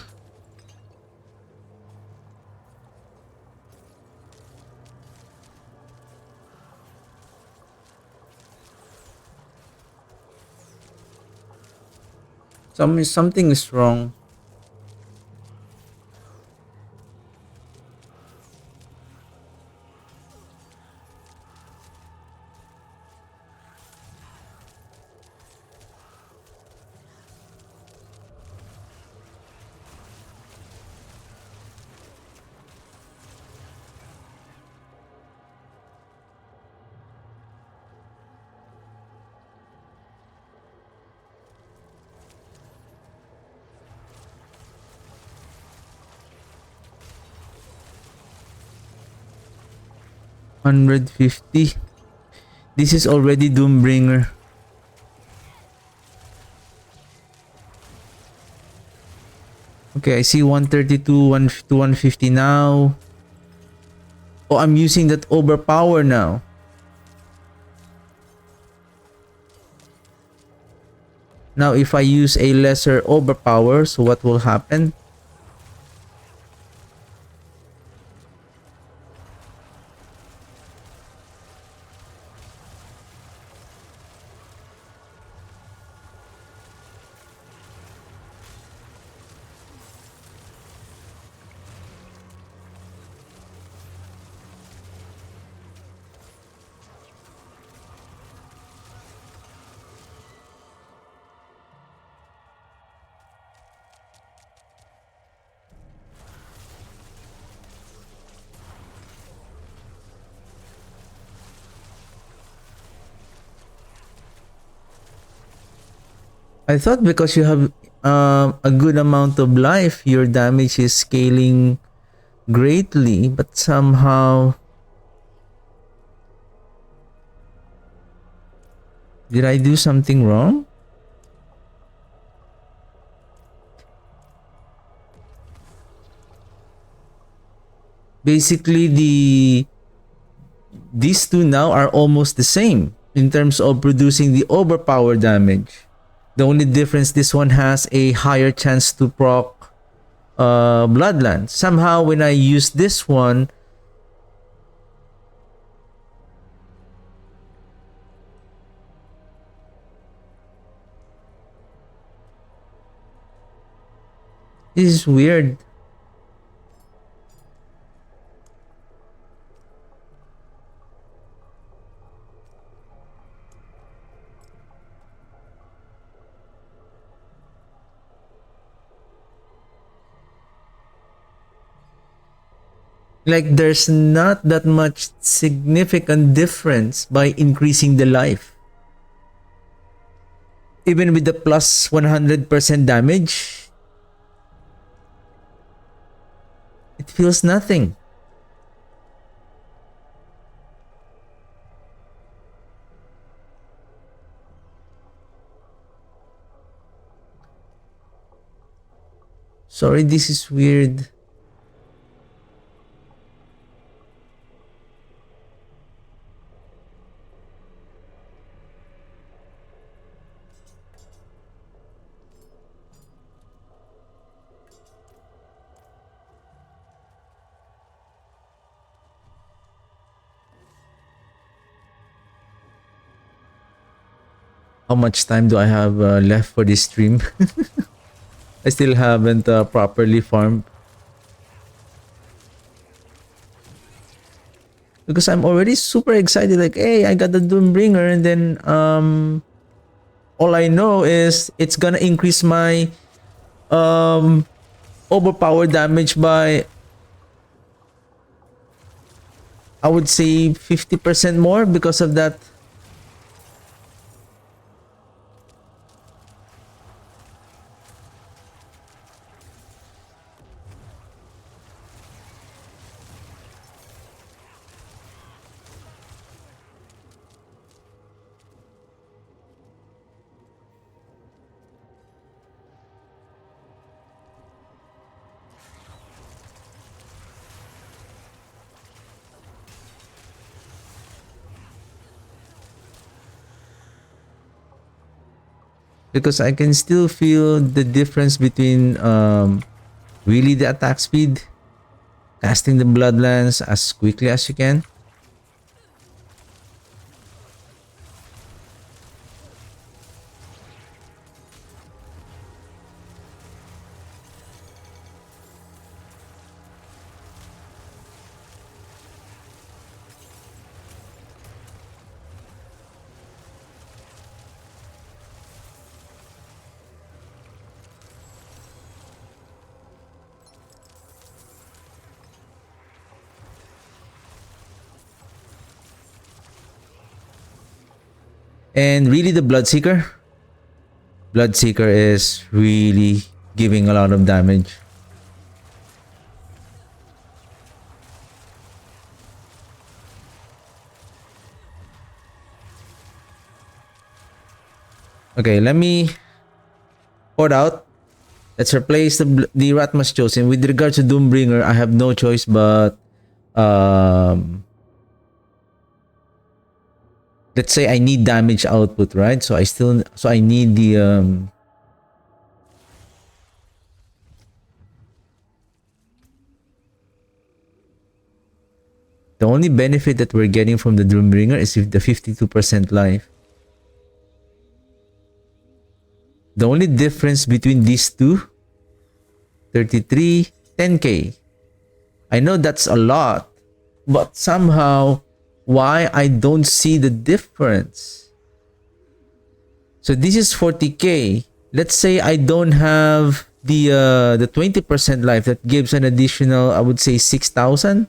Something is wrong. $150. This is already Doombringer. Okay, I see 132, 1 to 150 now. Oh, I'm using that overpower now. Now, if I use a lesser overpower, so what will happen? I thought because you have a good amount of life, your damage is scaling greatly, but somehow... Did I do something wrong? Basically, these two now are almost the same in terms of producing the overpower damage. The only difference, this one has a higher chance to proc Bloodland. Somehow, when I use this one, this is weird. Like, there's not that much significant difference by increasing the life. Even with the plus 100% damage, it feels nothing. Sorry, this is weird. How much time do I have left for this stream? I still haven't properly farmed. Because I'm already super excited, like, hey, I got the Doombringer, and then all I know is it's gonna increase my um overpower damage by, I would say, 50% more because of that. Because I can still feel the difference between really the attack speed, casting the Bloodlands as quickly as you can. And really the Bloodseeker? Bloodseeker is really giving a lot of damage. Okay, let me port out. Let's replace the Rathmas Chosen. With regards to Doombringer, I have no choice but let's say I need damage output, right? So I need the only benefit that we're getting from the Doombringer is if the 52% life. The only difference between these two, 33, 10k. I know that's a lot, but somehow why I don't see the difference. So this is 40k. Let's say I don't have the 20% life, that gives an additional, I would say 6,000.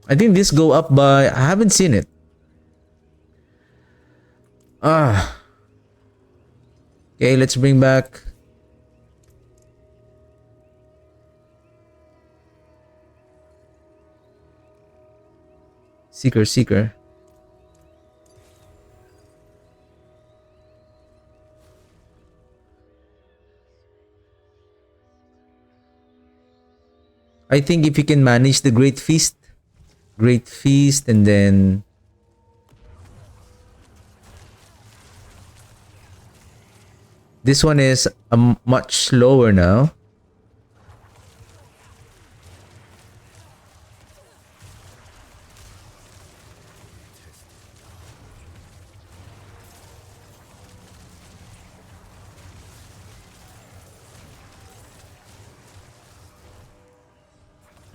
I think this go up by, I haven't seen it. Okay, let's bring back Seeker. I think if you can manage the Great Feast, and then this one is much slower now.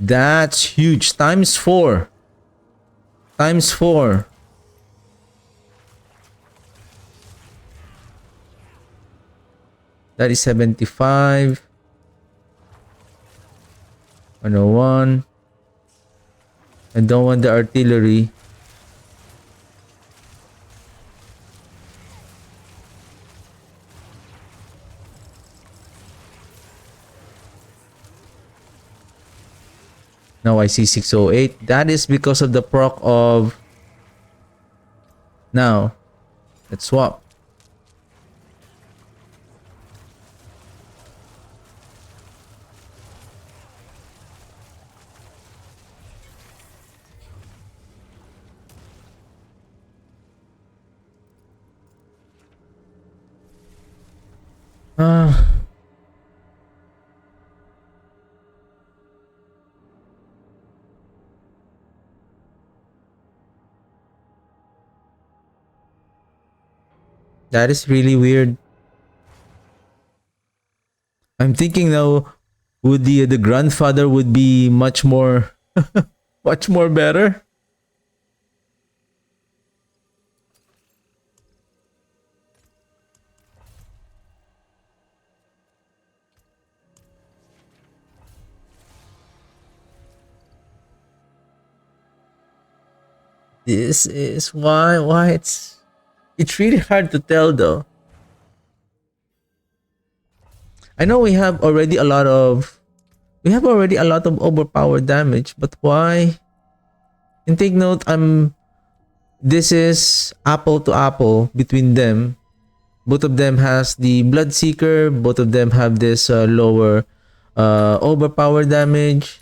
That's huge. Times 4. Times 4. That is 75. 101. I don't want the artillery. Now I see 608. That is because of the proc of... Now, let's swap. That is really weird. I'm thinking now, would the grandfather would be much more much more better? This is why it's really hard to tell though. I know we have already a lot of overpowered damage, but why? And take note, this is apple to apple between them. Both of them has the Bloodseeker, both of them have this lower overpowered damage.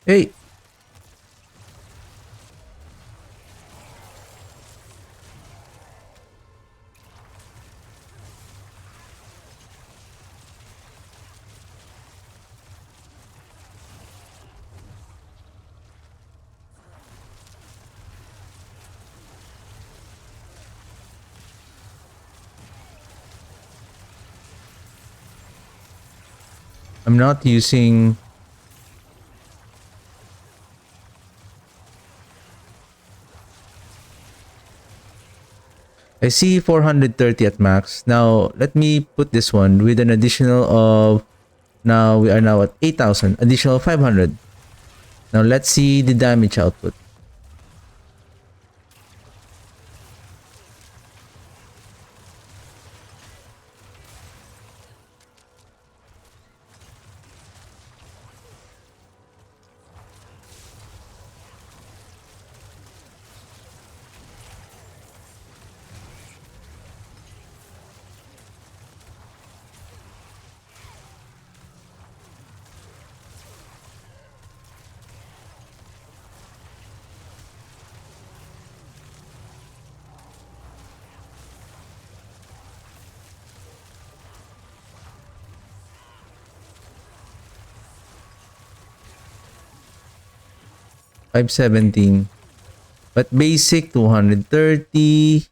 Hey. I'm not using... I see 430 at max. Now, let me put this one with an additional of Now we are now at 8,000. Additional 500. Now let's see the damage output. $517. But basic 230.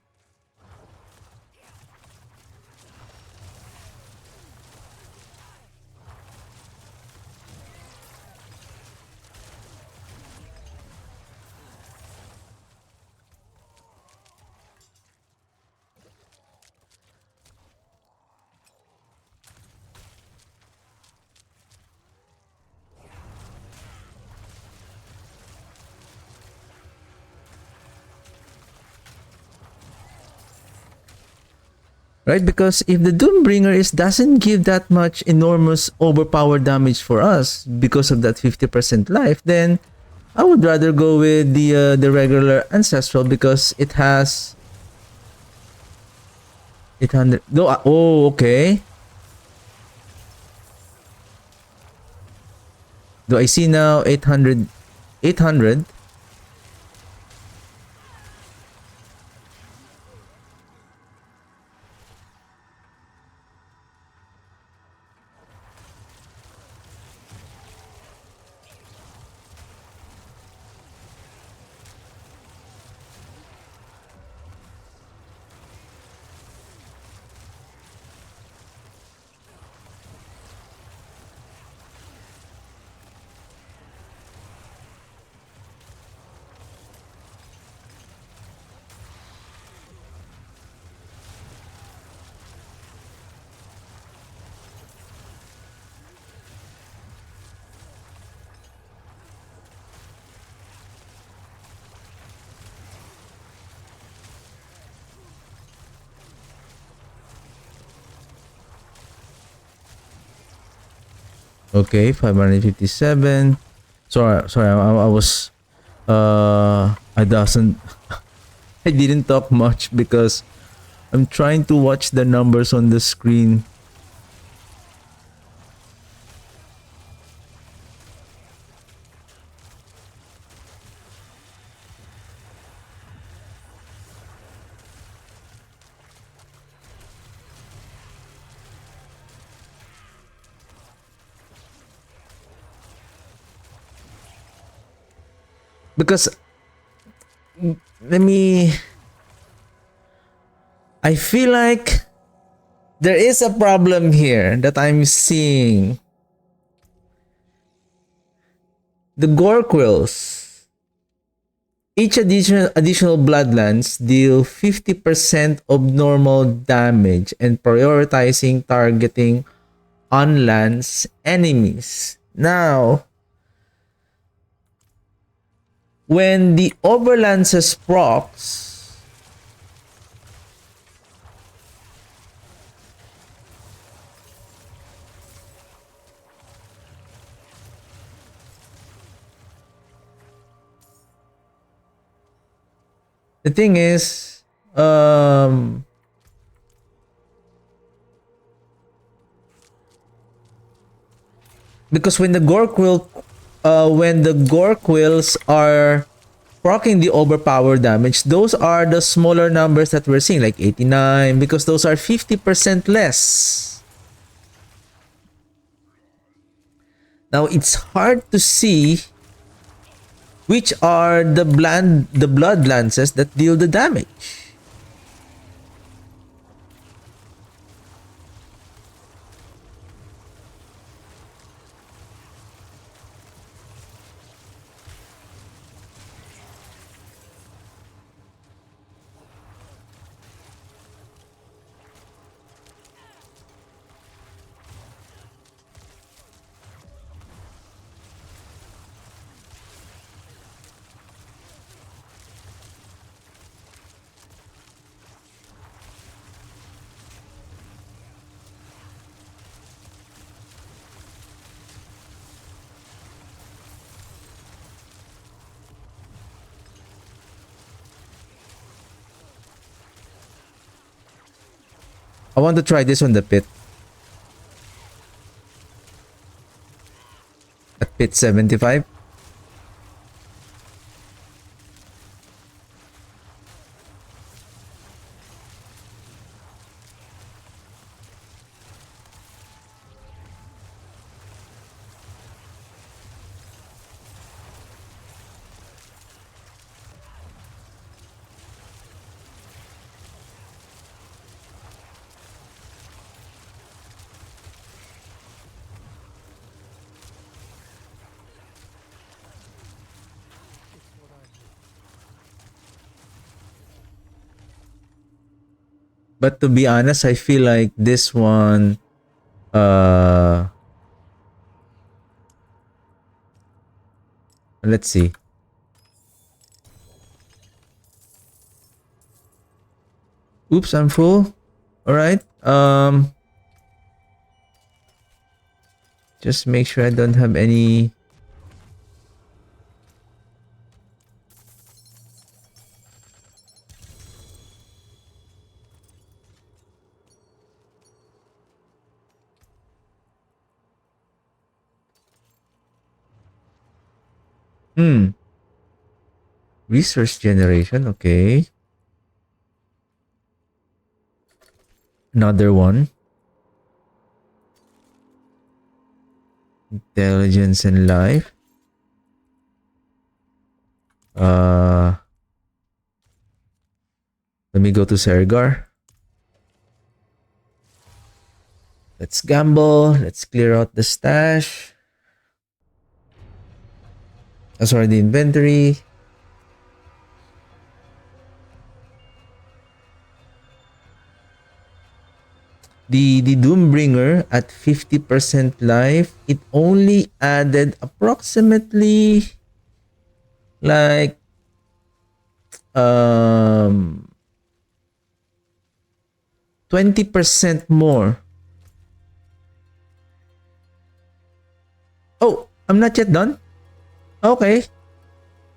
Right? Because if the Doombringer doesn't give that much enormous overpowered damage for us because of that 50% life, then I would rather go with the regular Ancestral because it has 800. No, oh, okay. Do I see now 800? 800? Okay, 557. Sorry, I was I doesn't I didn't talk much because I'm trying to watch the numbers on the screen. Because let me I feel like there is a problem here that I'm seeing. The Gorquils. Each additional Bloodlands deal 50% of normal damage and prioritizing targeting on lands enemies. Now, when the Overlances procs, the thing is, because when the Gorquils are proccing the overpower damage, those are the smaller numbers that we're seeing, like 89, because those are 50% less. Now it's hard to see which are the blood lances that deal the damage. I want to try this on the pit. At pit 75. But to be honest, I feel like this one, let's see. Oops, I'm full. All right. Just make sure I don't have any. Resource generation. Okay. Another one. Intelligence and life. Let me go to Sergar. Let's gamble. Let's clear out the stash. Sorry, the inventory. The Doombringer at 50% life, it only added approximately like 20% more. Oh, I'm not yet done. Okay.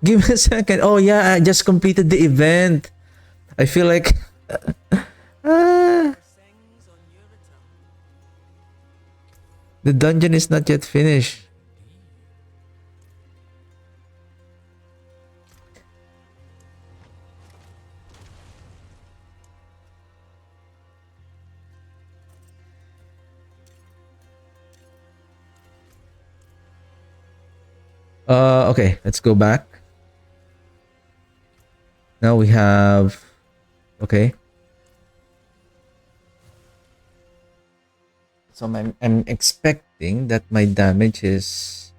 Give me a second. Oh yeah, I just completed the event. I feel like the dungeon is not yet finished. Okay, let's go back. Now we have, okay. So I'm expecting that my damage is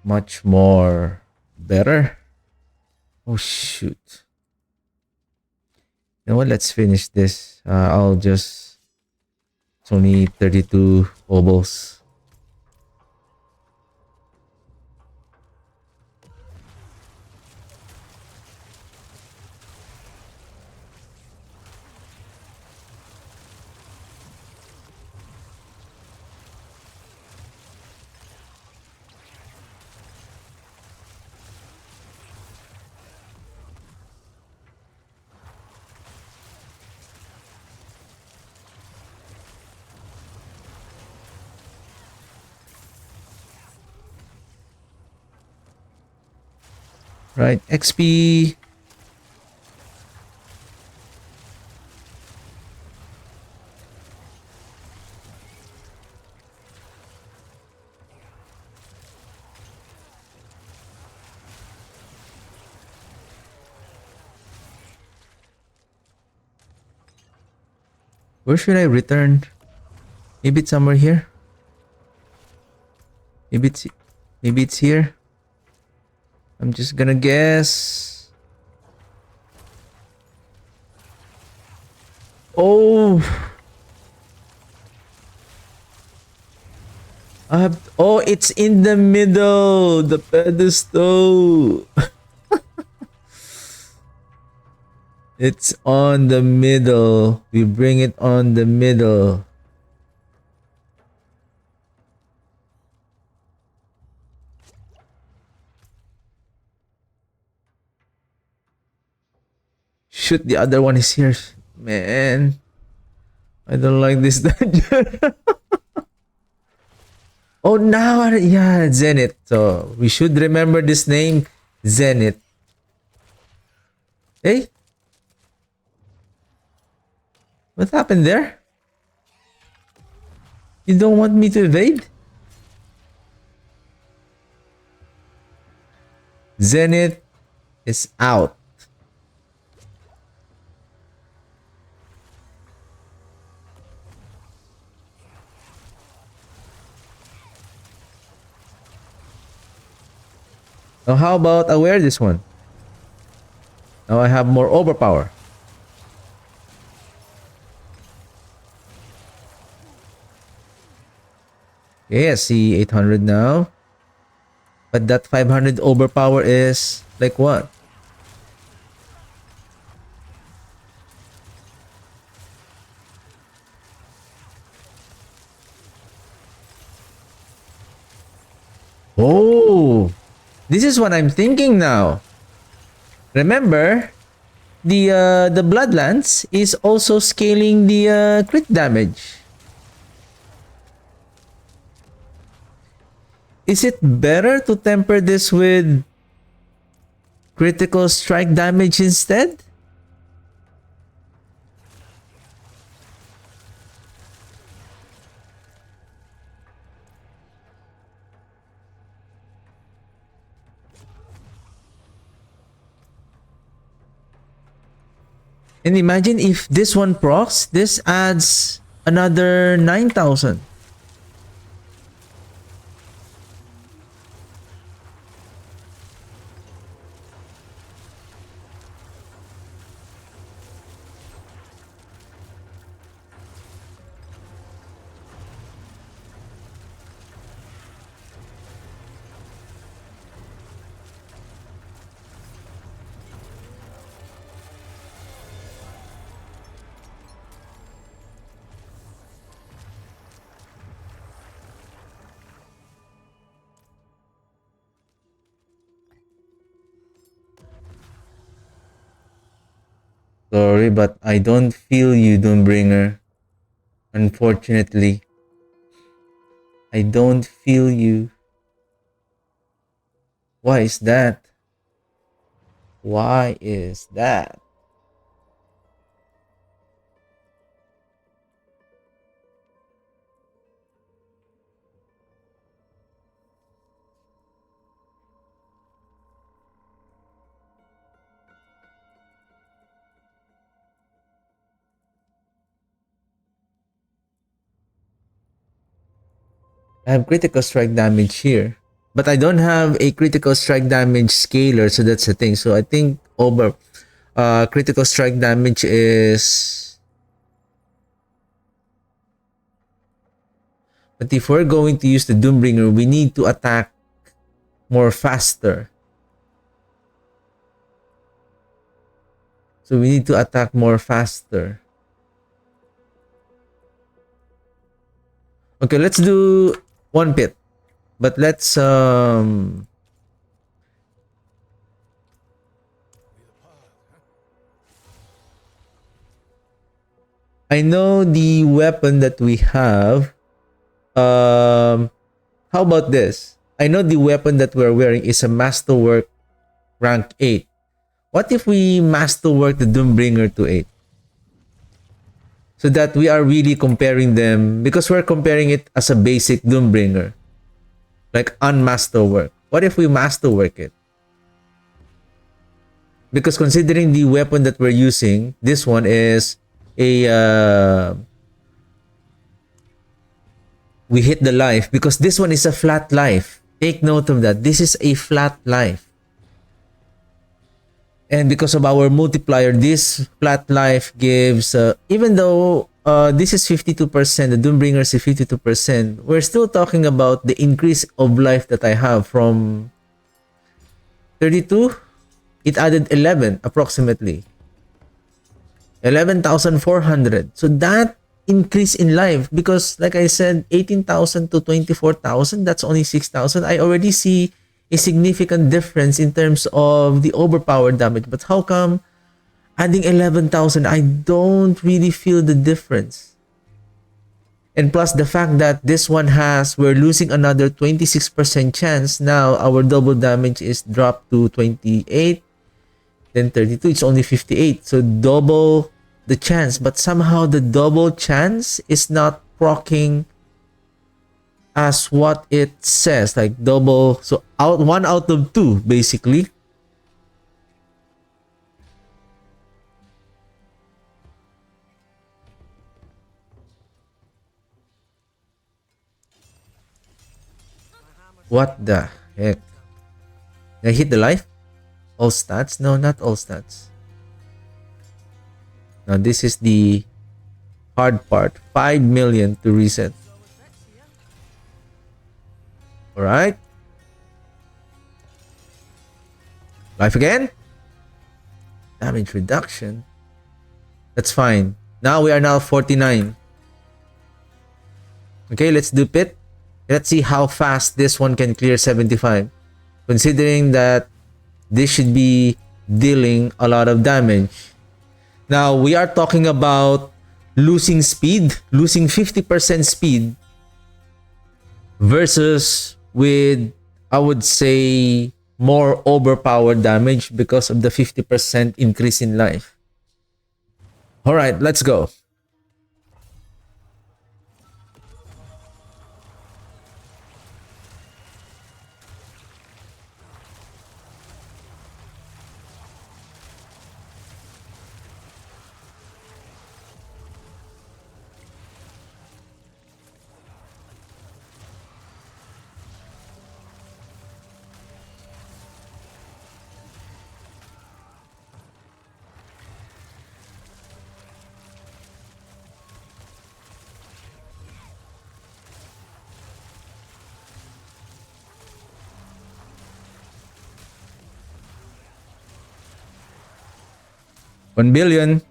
much more better. Oh shoot. You know what? Let's finish this. I'll just. It's only 32 obols. Right, XP. Where should I return? Maybe it's somewhere here. Maybe it's here. I'm just gonna guess. Oh, oh, it's in the middle. The pedestal. It's on the middle. We bring it on the middle. Shoot, the other one is here. Man. I don't like this dungeon. Oh, now, yeah, Zenith. So, we should remember this name, Zenith. Hey? What happened there? You don't want me to evade? Zenith is out. Now, how about I wear this one? Now I have more overpower. Okay, I see 800 now. But that 500 overpower is like what? Oh, this is what I'm thinking now. Remember, the Bloodlance is also scaling the crit damage. Is it better to temper this with critical strike damage instead? And imagine if this one procs, this adds another 9,000. Sorry, but I don't feel you, Doombringer. Unfortunately, I don't feel you. Why is that? Why is that? I have critical strike damage here. But I don't have a critical strike damage scaler, so that's the thing. So I think over critical strike damage is... But if we're going to use the Doombringer, we need to attack more faster. So we need to attack more faster. Okay, let's do one pit. But let's I know the weapon that we have. How about this? I know the weapon that we're wearing is a Masterwork rank 8. What if we Masterwork the Doombringer to 8? So that we are really comparing them, because we're comparing it as a basic Doombringer. Like unmasterwork. What if we masterwork it? Because considering the weapon that we're using, this one is a we hit the life, because this one is a flat life. Take note of that. This is a flat life. And because of our multiplier, this flat life gives, even though this is 52%, the Doombringer is 52%, we're still talking about the increase of life that I have from 32. It added 11 approximately. 11,400. So that increase in life, because like I said, 18,000 to 24,000, that's only 6,000. I already see a significant difference in terms of the overpowered damage. But how come adding 11,000, I don't really feel the difference? And plus the fact that this one has, we're losing another 26% chance. Now our double damage is dropped to 28, then 32. It's only 58. So double the chance. But somehow the double chance is not proccing as what it says. Like double. So out 1 out of 2 basically. What the heck? Did I hit the life? All stats? No, not all stats. Now this is the hard part. 5 million to reset. Alright. Life again? Damage reduction. That's fine. Now we are now 49. Okay, let's dupe it. Let's see how fast this one can clear 75. Considering that this should be dealing a lot of damage. Now, we are talking about losing speed, losing 50% speed versus with, I would say, more overpowered damage because of the 50% increase in life. Alright, let's go. $1 billion.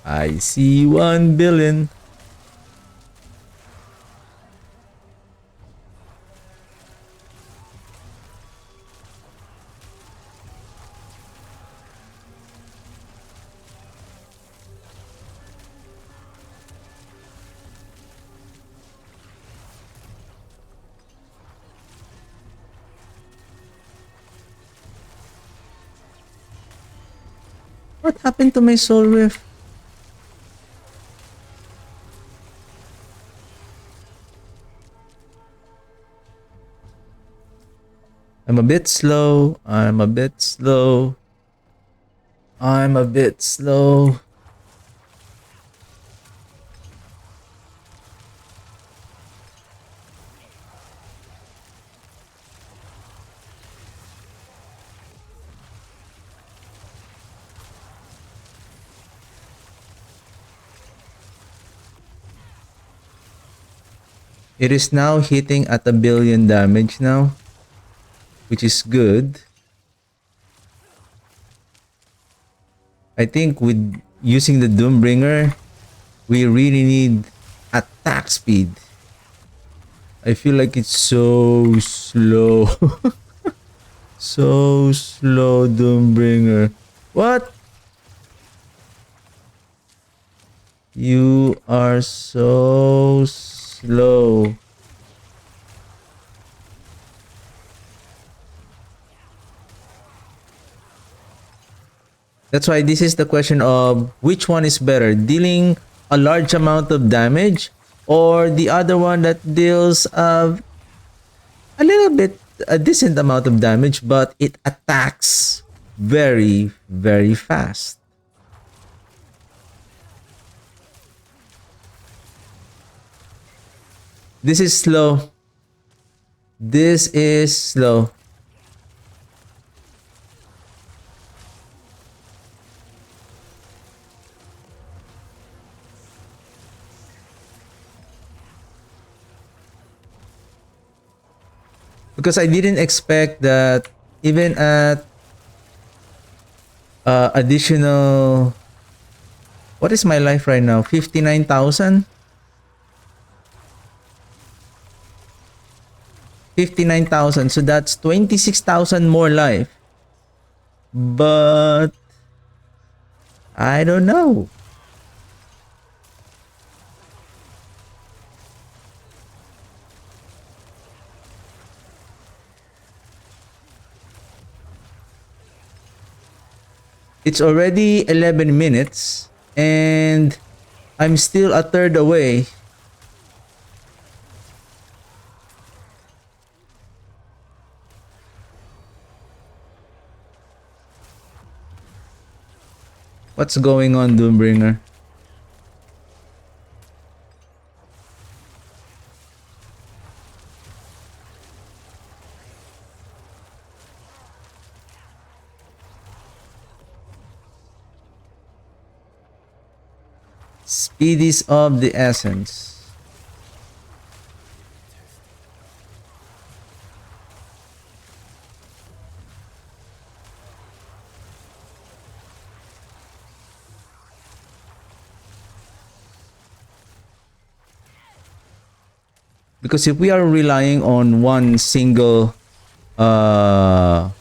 I see 1 billion. What happened to my soul rift? I'm a bit slow. I'm a bit slow. I'm a bit slow. It is now hitting at 1 billion damage now, which is good. I think with using the Doombringer, we really need attack speed. I feel like it's so slow. So slow, Doombringer. What? You are so slow. That's why this is the question of which one is better, dealing a large amount of damage or the other one that deals a little bit, a decent amount of damage, but it attacks very, very fast. This is slow. This is slow. Because I didn't expect that even at additional, what is my life right now? 59,000? 59,000. So that's 26,000 more life. But I don't know. It's already 11 minutes and I'm still a third away. What's going on, Doombringer? Speed is of the essence. Because if we are relying on one single kaboom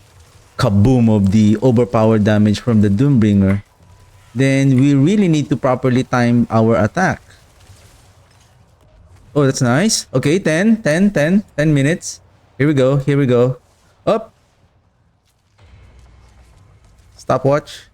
of the overpowered damage from the Doombringer, then we really need to properly time our attack. Oh, that's nice. Okay, 10 minutes. Here we go, here we go. Up. Stopwatch.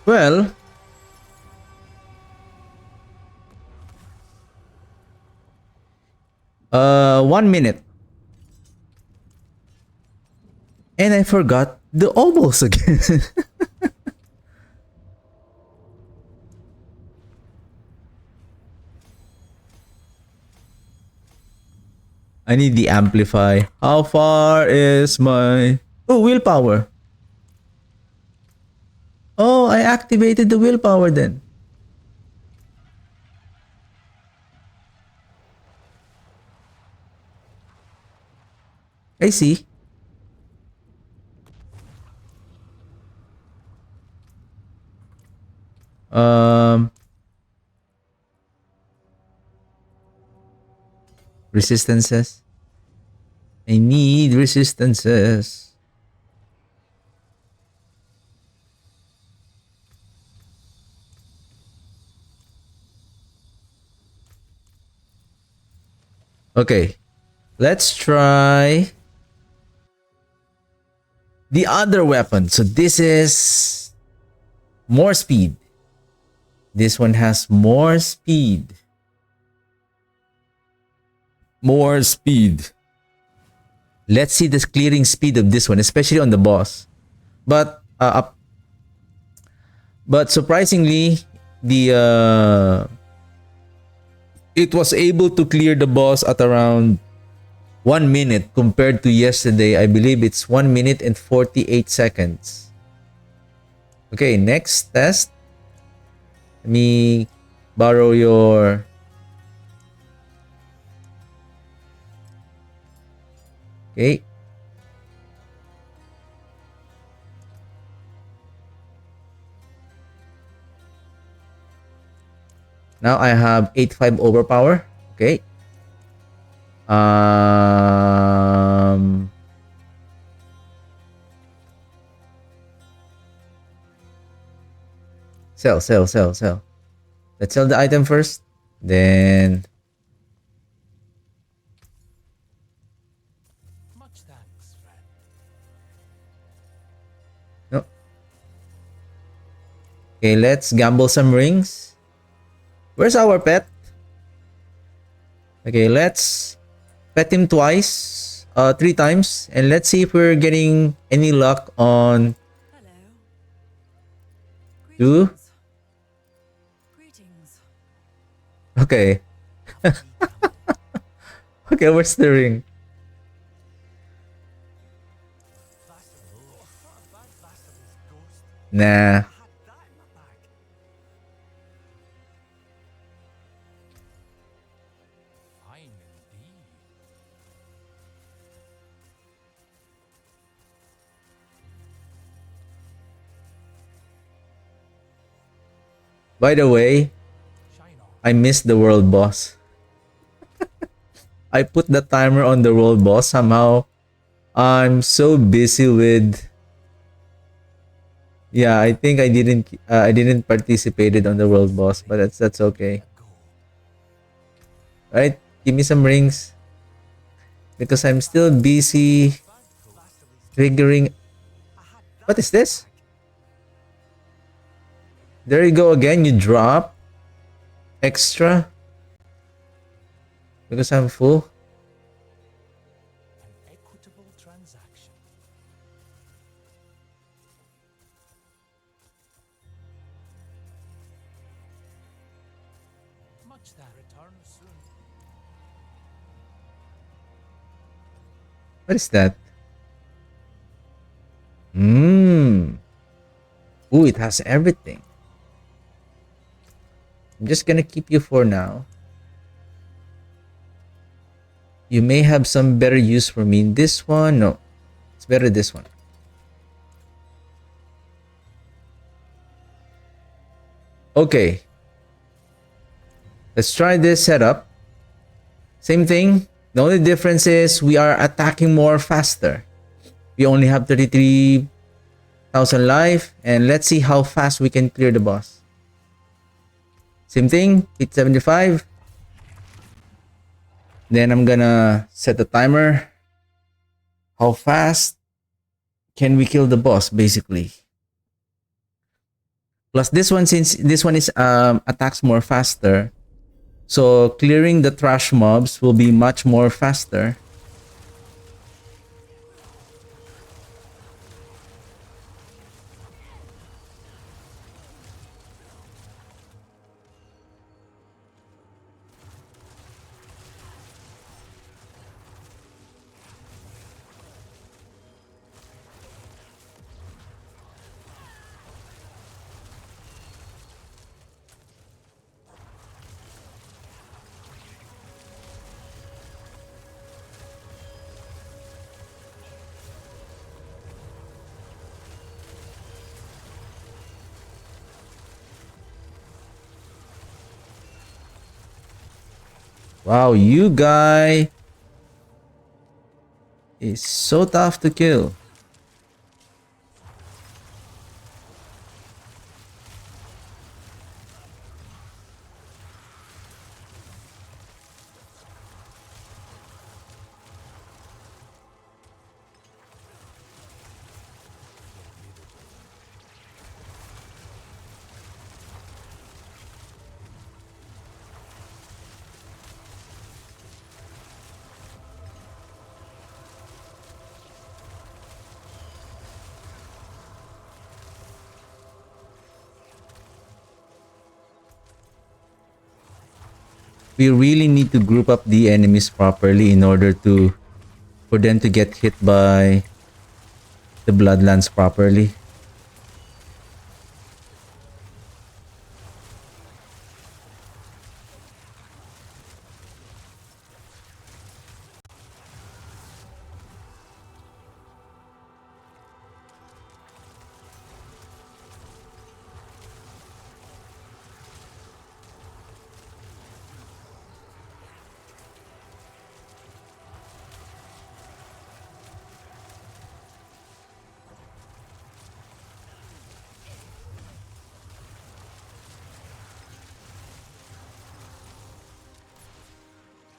Well, 1 minute. And I forgot the ovals again. I need the amplify. How far is my... Oh, willpower. Oh, I activated the willpower then. I see. Resistances. I need resistances. Okay. Let's try the other weapon. So this is more speed. This one has more speed. More speed. Let's see the clearing speed of this one, especially on the boss. But surprisingly, the it was able to clear the boss at around 1 minute compared to yesterday. I believe it's 1 minute and 48 seconds. Okay, next test. Let me borrow your... Okay. Now I have 85 overpower. Okay. Sell. Let's sell the item first. Then Much thanks, friend. no. Okay, let's gamble some rings. Where's our pet? Okay, let's pet him twice, 3 times, and let's see if we're getting any luck on Hello. 2. Greetings. Greetings. Okay. Okay, where's the ring? Bastard. Oh, what a bad bastard is ghost. Nah. I had that in my bag. Fine indeed. By the way, Shine on. I missed the world boss. I put the timer on the world boss somehow. I'm so busy with, yeah, I think I didn't participated on the world boss, but that's okay. Go. Right? Give me some rings because I'm still busy Bastard is figuring. I had that What is in my this? bag. There you go again. You drop extra because I'm full. An equitable transaction. Much that returns soon. What is that? Mmm. Ooh, it has everything. I'm just gonna keep you for now. You may have some better use for me. This one, no. It's better this one. Okay. Let's try this setup. Same thing. The only difference is we are attacking more faster. We only have 33,000 life. And let's see how fast we can clear the boss. Same thing. Hit 75. Then I'm gonna set the timer. How fast can we kill the boss, basically? Plus this one, since this one is attacks more faster, so clearing the trash mobs will be much more faster. Wow, you guy is so tough to kill. We really need to group up the enemies properly in order to for them to get hit by the bloodlands properly.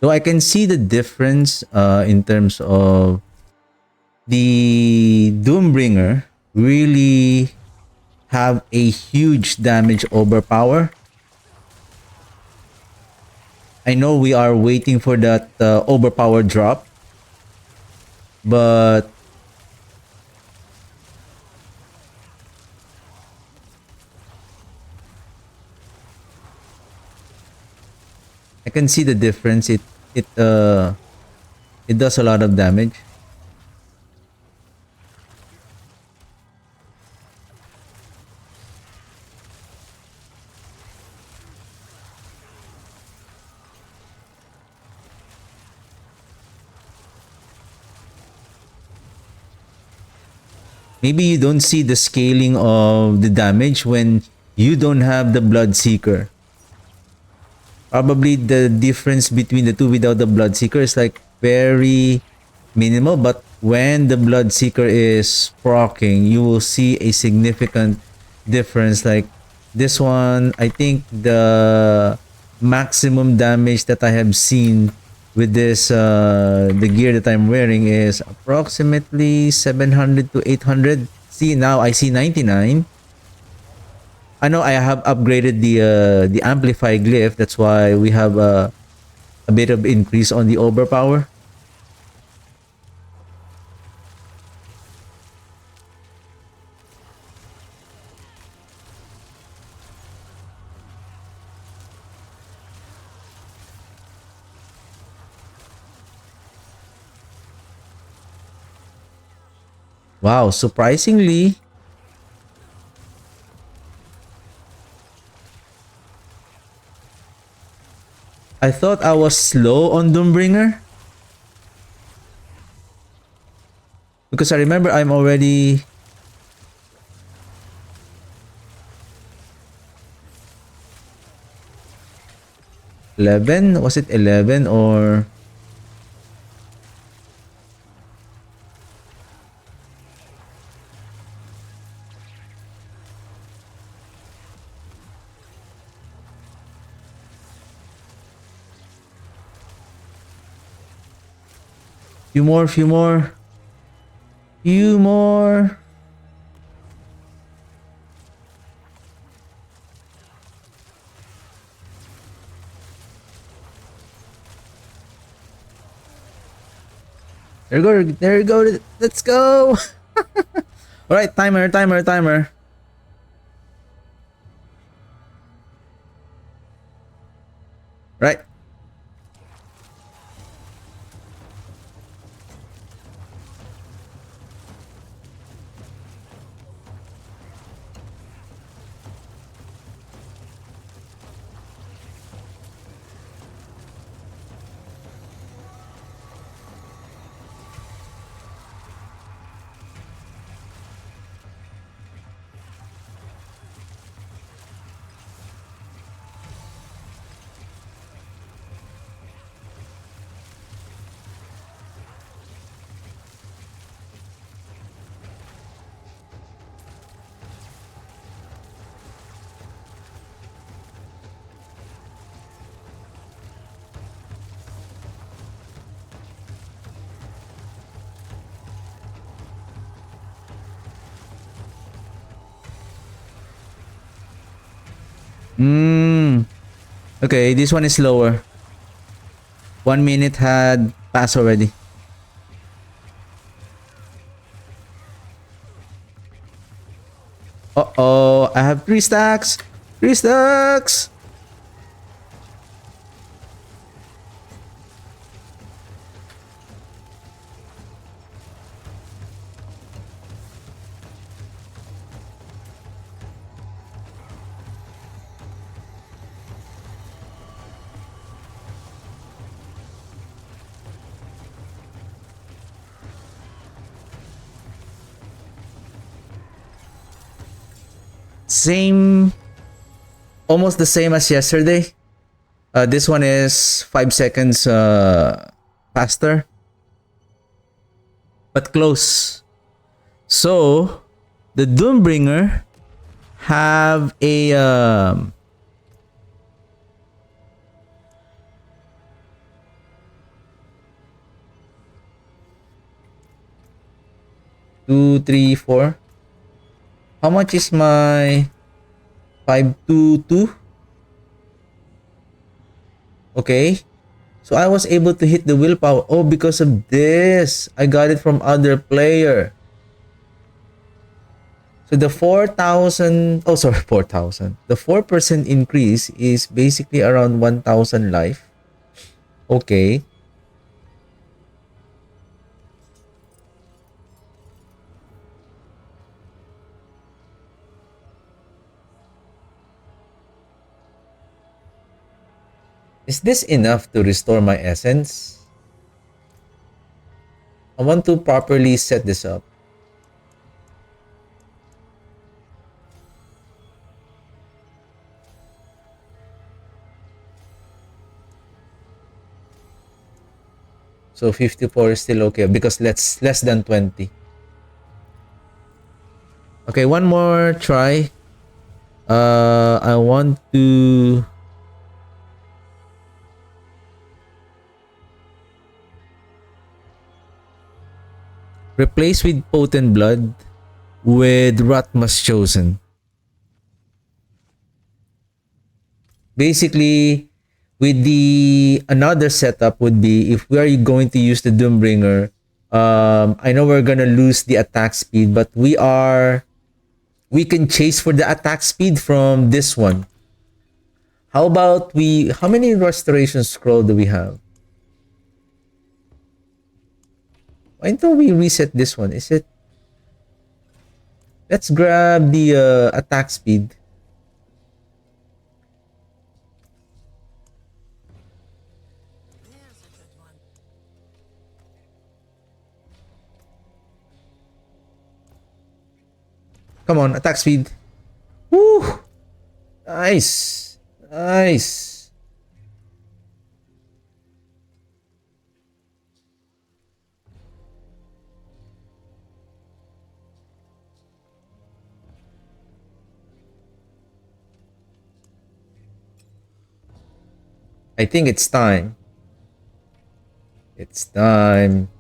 So I can see the difference in terms of the Doombringer really have a huge damage overpower. I know we are waiting for that overpower drop, but I can see the difference. It does a lot of damage. Maybe you don't see the scaling of the damage when you don't have the Bloodseeker. Probably the difference between the two without the Bloodseeker is like very minimal, but when the Bloodseeker is proccing, you will see a significant difference. Like this one, I think the maximum damage that I have seen with this the gear that I'm wearing is approximately 700 to 800. See, now I see 99. I know I have upgraded the amplify glyph. That's why we have a bit of increase on the overpower. Wow, surprisingly, I thought I was slow on Doombringer because I remember I'm already 11. Was it 11 or few more, few more, few more. There you go, there you go. Let's go. All right, timer, timer, timer. Right. Hmm. Okay, this one is slower. 1 minute had passed already. Uh-oh, I have 3 stacks. 3 stacks. Same, almost the same as yesterday. This one is 5 seconds faster, but close. So the Doombringer have a 2, 3, 4. How much is my 522? Okay. So I was able to hit the willpower. Oh, because of this. I got it from other player. So the 4,000, oh sorry, 4,000. The 4% increase is basically around 1,000 life. Okay. Is this enough to restore my essence? I want to properly set this up. So 54 is still okay because let's less than 20. Okay, one more try. I want to replace with potent blood with rathmas chosen. Basically, with the another setup would be if we are going to use the Doombringer. I know we're gonna lose the attack speed, but we can chase for the attack speed from this one. How about we? How many restoration scroll do we have? Why don't we reset this one? Is it? Let's grab the attack speed. There's a good one. Come on, attack speed. Woo! Nice. Nice. I think it's time. It's time.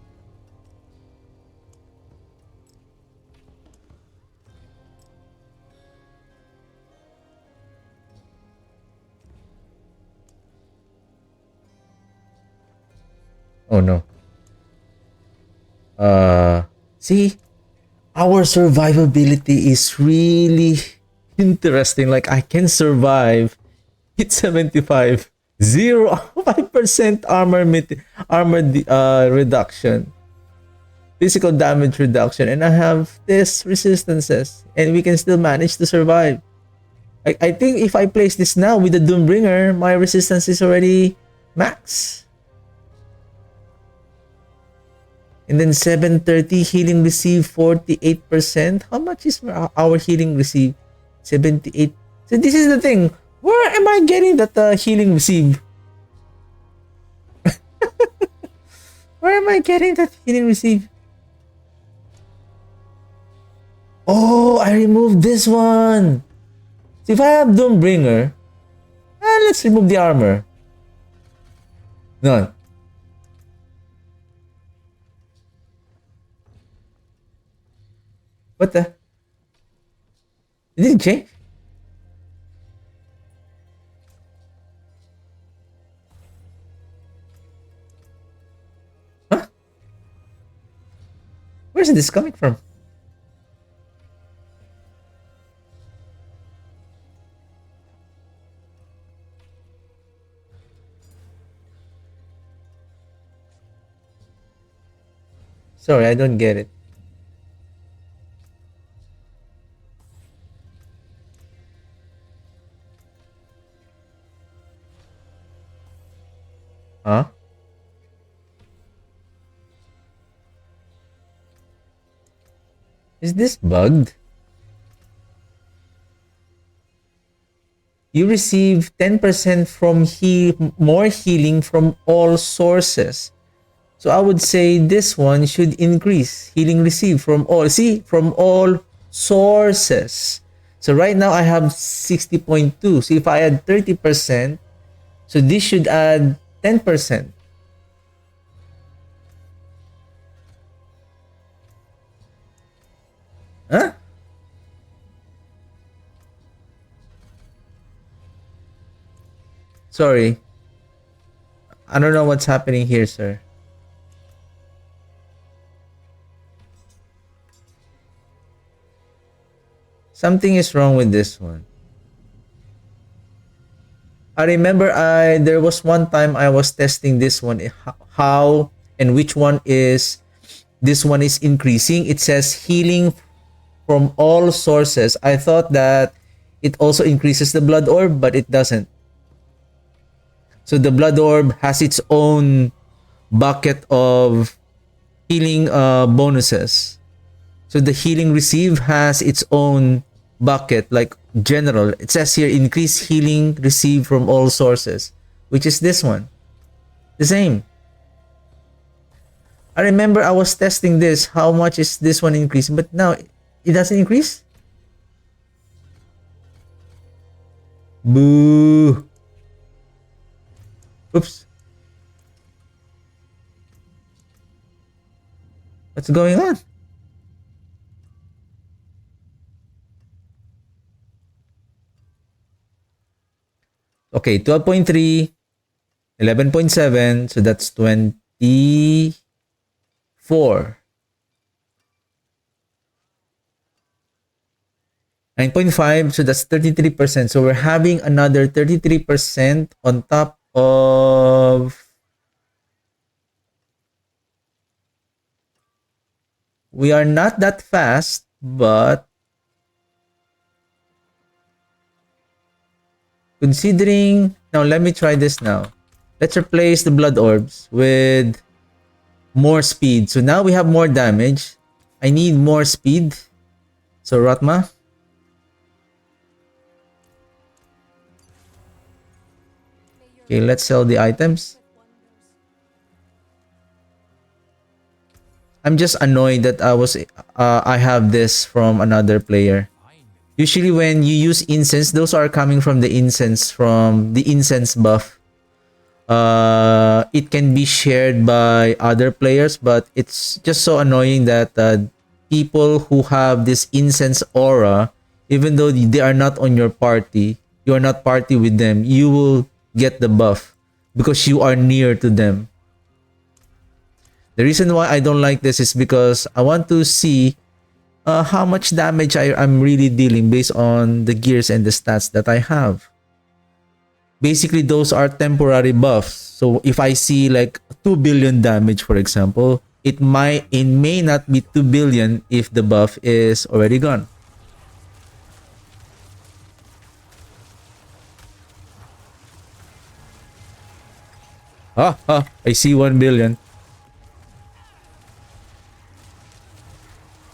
Oh no. See, our survivability is really interesting. Like I can survive. Hit 75. 0 5% reduction. Physical damage reduction. And I have this resistances. And we can still manage to survive. I think if I place this now with the Doombringer, my resistance is already max. And then 730 healing receive 48%. How much is our healing receive? 78. So this is the thing. Where am I getting that healing receive? Where am I getting that healing receive? Oh, I removed this one. So if I have Doombringer, let's remove the armor. None. What the? It didn't change? Huh? Where's this coming from? Sorry, I don't get it. Huh? Is this bugged? You receive 10% from more healing from all sources. So I would say this one should increase healing received from all. See, from all sources. So right now I have 60.2. So if I add 30%, so this should add 10%. Huh? Sorry. I don't know what's happening here, sir. Something is wrong with this one. I remember there was one time I was testing this one, how and which one is this one is increasing. It says healing from all sources. I thought that it also increases the blood orb, but it doesn't. So the blood orb has its own bucket of healing bonuses. So the healing receive has its own bucket, like general. It says here increase healing received from all sources, which is this one. The same. I remember I was testing this. How much is this one increasing? But now it doesn't increase. Boo. Oops. What's going on? Okay, 12.3, 11.7, so that's 24. 9.5, so that's 33%. So we're having another 33% on top of... We are not that fast, but considering... Now, let me try this now. Let's replace the blood orbs with more speed. So now we have more damage. I need more speed. So, Ratma. Okay, let's sell the items. I'm just annoyed that I have this from another player. Usually when you use incense, those are coming from the incense buff. It can be shared by other players, but it's just so annoying that people who have this incense aura, even though they are not on your party, you are not party with them, you will get the buff because you are near to them. The reason why I don't like this is because I want to see how much damage I'm really dealing based on the gears and the stats that I have. Basically, those are temporary buffs. So if I see like 2 billion damage, for example, it may not be 2 billion if the buff is already gone. I see 1 billion.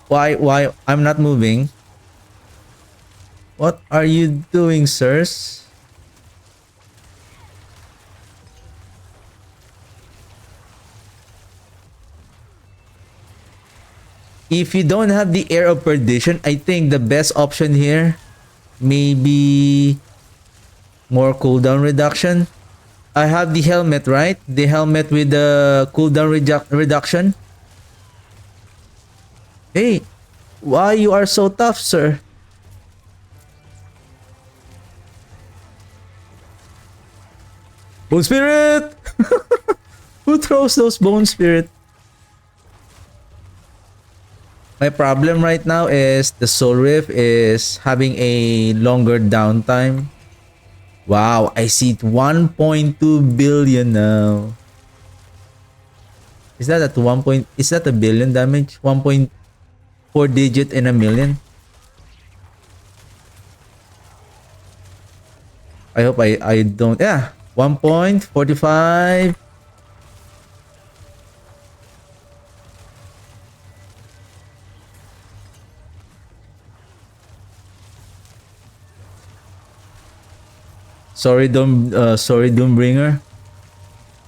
Why I'm not moving? What are you doing, sirs? If you don't have the Air of Perdition, I think the best option here may be more cooldown reduction. I have the helmet, right? The helmet with the cooldown reduction. Hey, why you are so tough, sir? Bone Spirit! Who throws those Bone Spirit? My problem right now is the Soul Rift is having a longer downtime. Wow, I see 1.2 billion now. Is that at 1 point? Is that a billion damage? 1.4 digit in a million? I hope I don't. Yeah, 1.45. Sorry, Doombringer.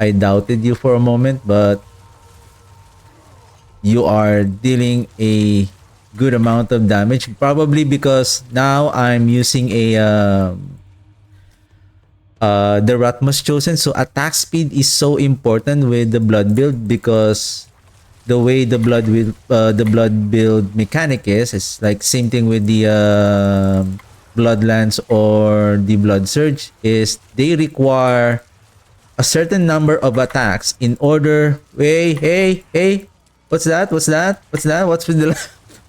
I doubted you for a moment, but you are dealing a good amount of damage. Probably because now I'm using the rathmas chosen. So attack speed is so important with the blood build because the way the blood build mechanic is like same thing with the Bloodlands or the Blood Surge is they require a certain number of attacks in order. Hey, what's that? What's with the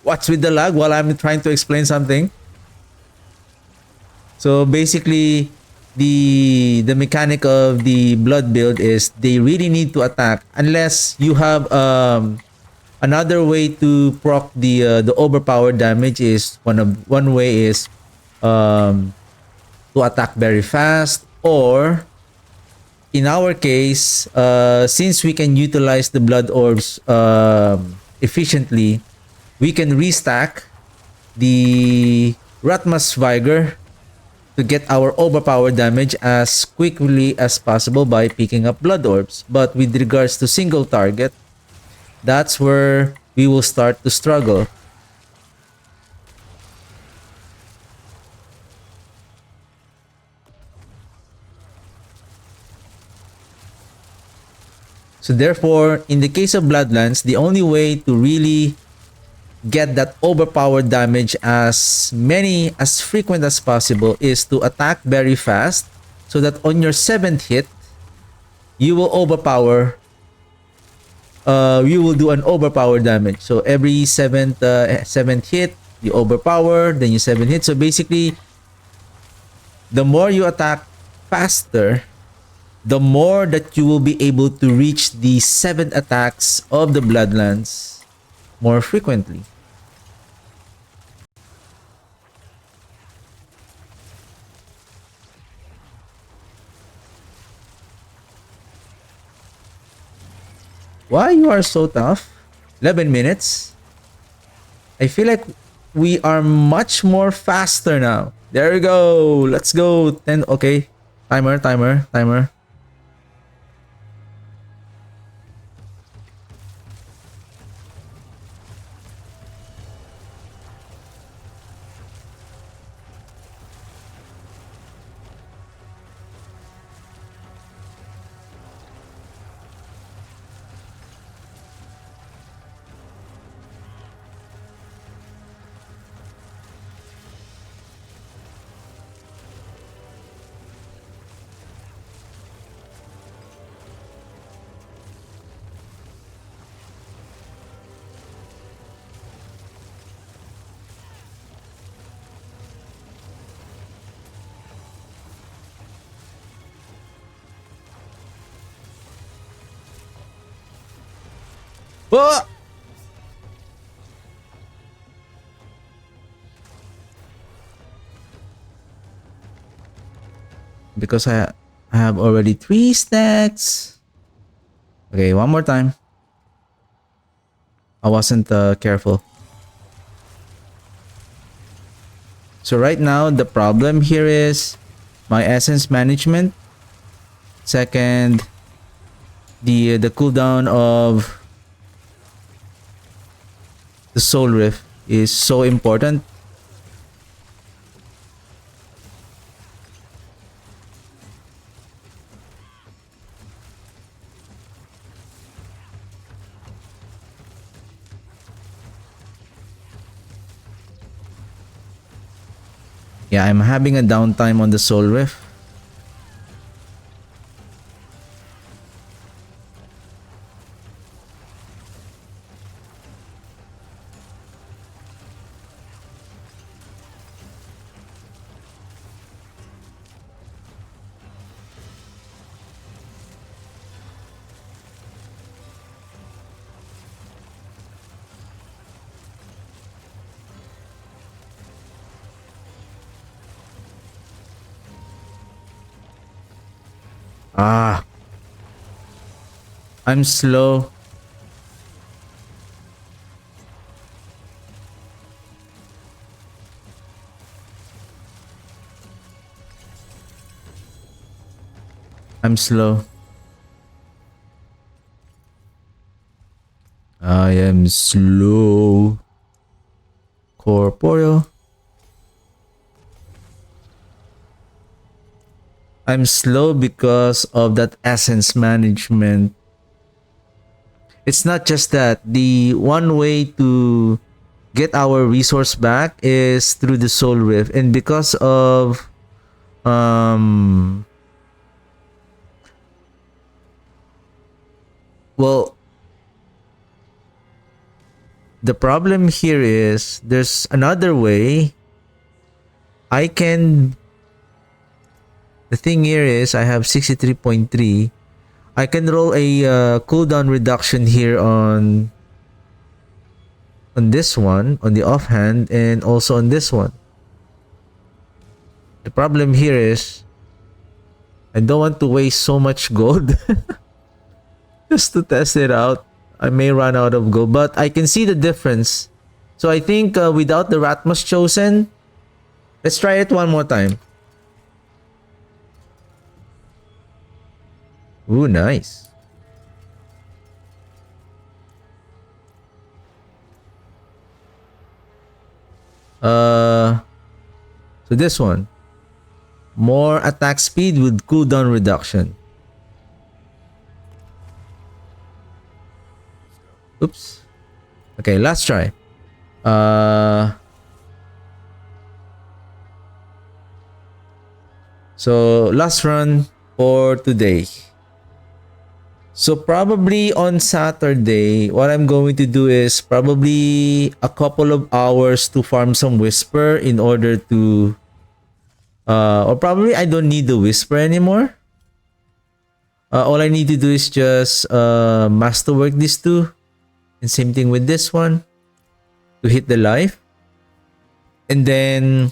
what's with the lag while I'm trying to explain something? So basically, the mechanic of the blood build is they really need to attack unless you have another way to proc the overpowered damage. Is one way is um to attack very fast, or in our case, since we can utilize the blood orbs efficiently, we can restack the rathmas vigor to get our overpower damage as quickly as possible by picking up blood orbs. But with regards to single target, that's where we will start to struggle. So therefore, in the case of Bloodlands, the only way to really get that overpowered damage as frequent as possible is to attack very fast, so that on your 7th hit you will you will do an overpower damage. So every seventh hit you overpower, then you 7 hit. So basically, the more you attack faster, the more that you will be able to reach the 7 attacks of the Bloodlands more frequently. Why you are so tough? 11 minutes? I feel like we are much more faster now. There we go. Let's go. 10. Okay. Timer. Oh! Because I have already 3 stacks. Okay, one more time. I wasn't careful. So right now, the problem here is my essence management. Second, the cooldown of the soul rift is so important. Yeah, I'm having a downtime on the soul rift. Ah, I'm slow. I'm slow. I am slow. Corporeal. I'm slow because of that essence management. It's not just that. The one way to get our resource back is through the soul rift, and because of Well, the problem here is there's another way. I can. The thing here is I have 63.3. I can roll a cooldown reduction here on this one, on the offhand, and also on this one. The problem here is I don't want to waste so much gold just to test it out. I may run out of gold, but I can see the difference. So I think without the rathmas chosen, let's try it one more time. Ooh, nice. Uh, so this one. More attack speed with cooldown reduction. Oops. Okay, last try. So last run for today. So probably on Saturday, what I'm going to do is probably a couple of hours to farm some whisper in order to or probably I don't need the whisper anymore. All I need to do is just masterwork these two. And same thing with this one to hit the life. And then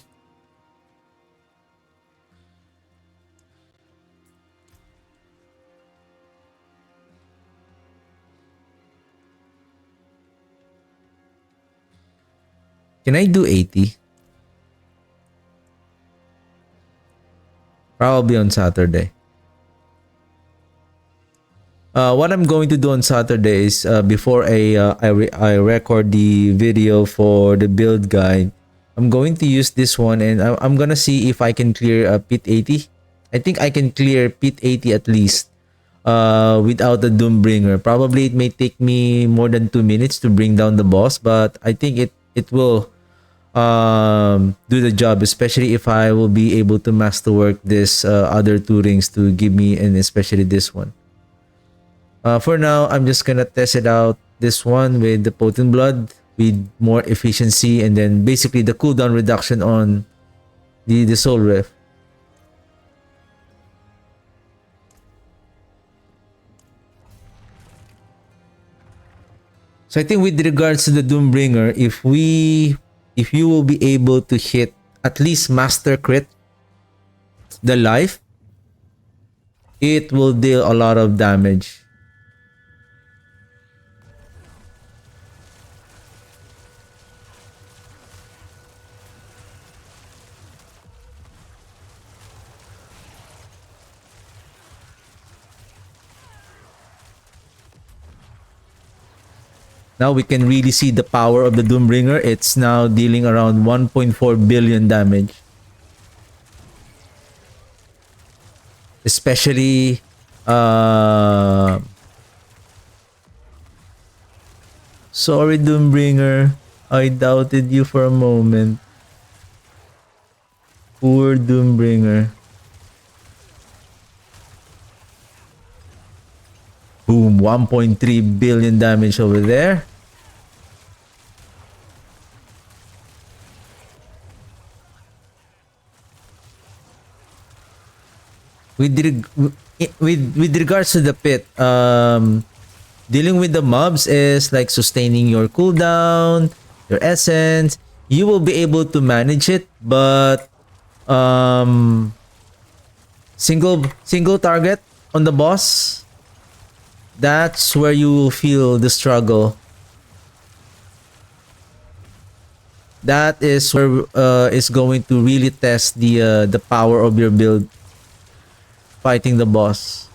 can I do 80? Probably on Saturday. What I'm going to do on Saturday is before I record the video for the build guide, I'm going to use this one and I'm gonna see if I can clear pit 80. I think I can clear pit 80 at least without the Doombringer. Probably it may take me more than 2 minutes to bring down the boss, but I think it will do the job, especially if I will be able to masterwork this other two rings to give me, and especially this one. For now, I'm just gonna test it out this one with the potent blood with more efficiency, and then basically the cooldown reduction on the soul rift. So I think with regards to the Doombringer, if you will be able to hit at least master crit the life, it will deal a lot of damage. Now we can really see the power of the Doombringer. It's now dealing around 1.4 billion damage. Especially sorry Doombringer, I doubted you for a moment. Poor Doombringer. Boom, 1.3 billion damage over there. With regards to the pit, dealing with the mobs is like sustaining your cooldown, your essence. You will be able to manage it, but single target on the boss, that's where you will feel the struggle. That is where it's going to really test the power of your build fighting the boss.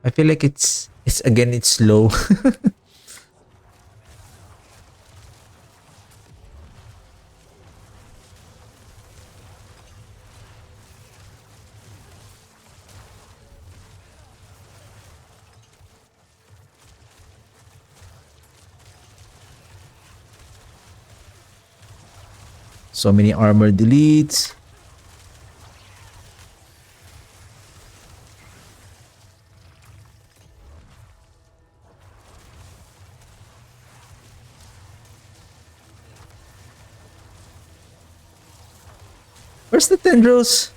I feel like it's again it's slow. So many armor deletes. Where's the tendrils?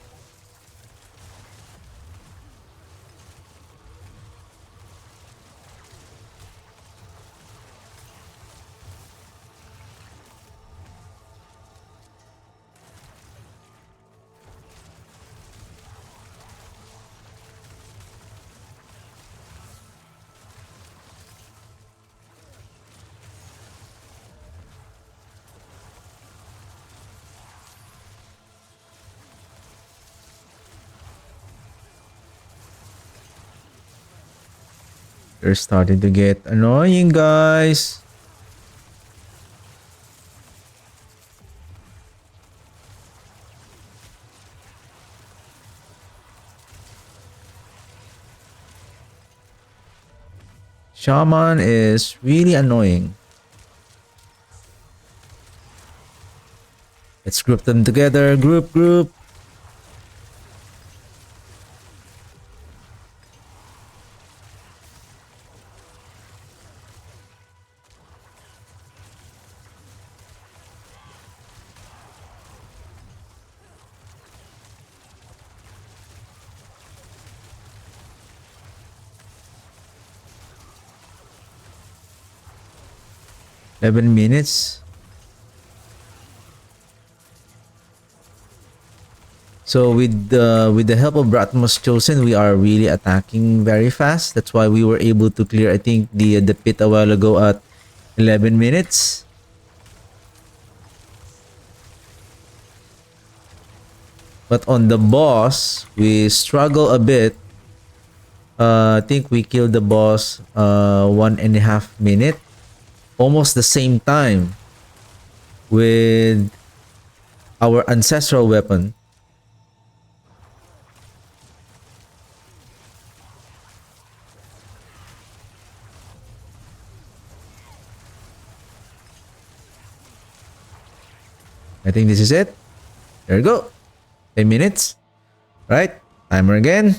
They're starting to get annoying, guys. Shaman is really annoying. Let's group them together. Group. 11 minutes. So with the help of Rathmas chosen, we are really attacking very fast. That's why we were able to clear, I think, the pit a while ago at 11 minutes. But on the boss, we struggle a bit. I think we killed the boss 1.5 minute, almost the same time with our ancestral weapon. I think this is it. There we go. 10 minutes. Right? Timer again.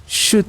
Shoot.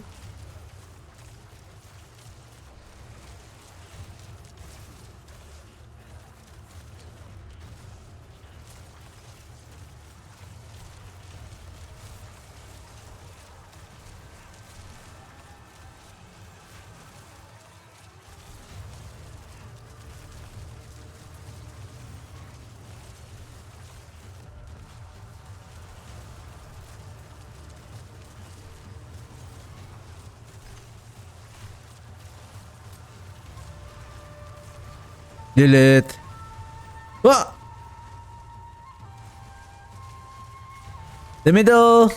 Lilith. Wah! The middle.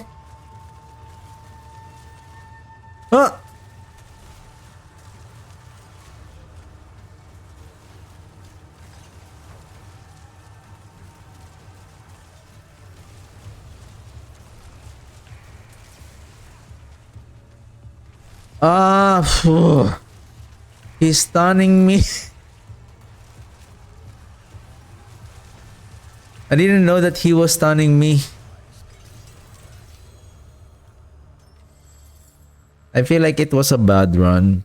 Ah! Phew. He's stunning me. I didn't know that he was stunning me. I feel like it was a bad run.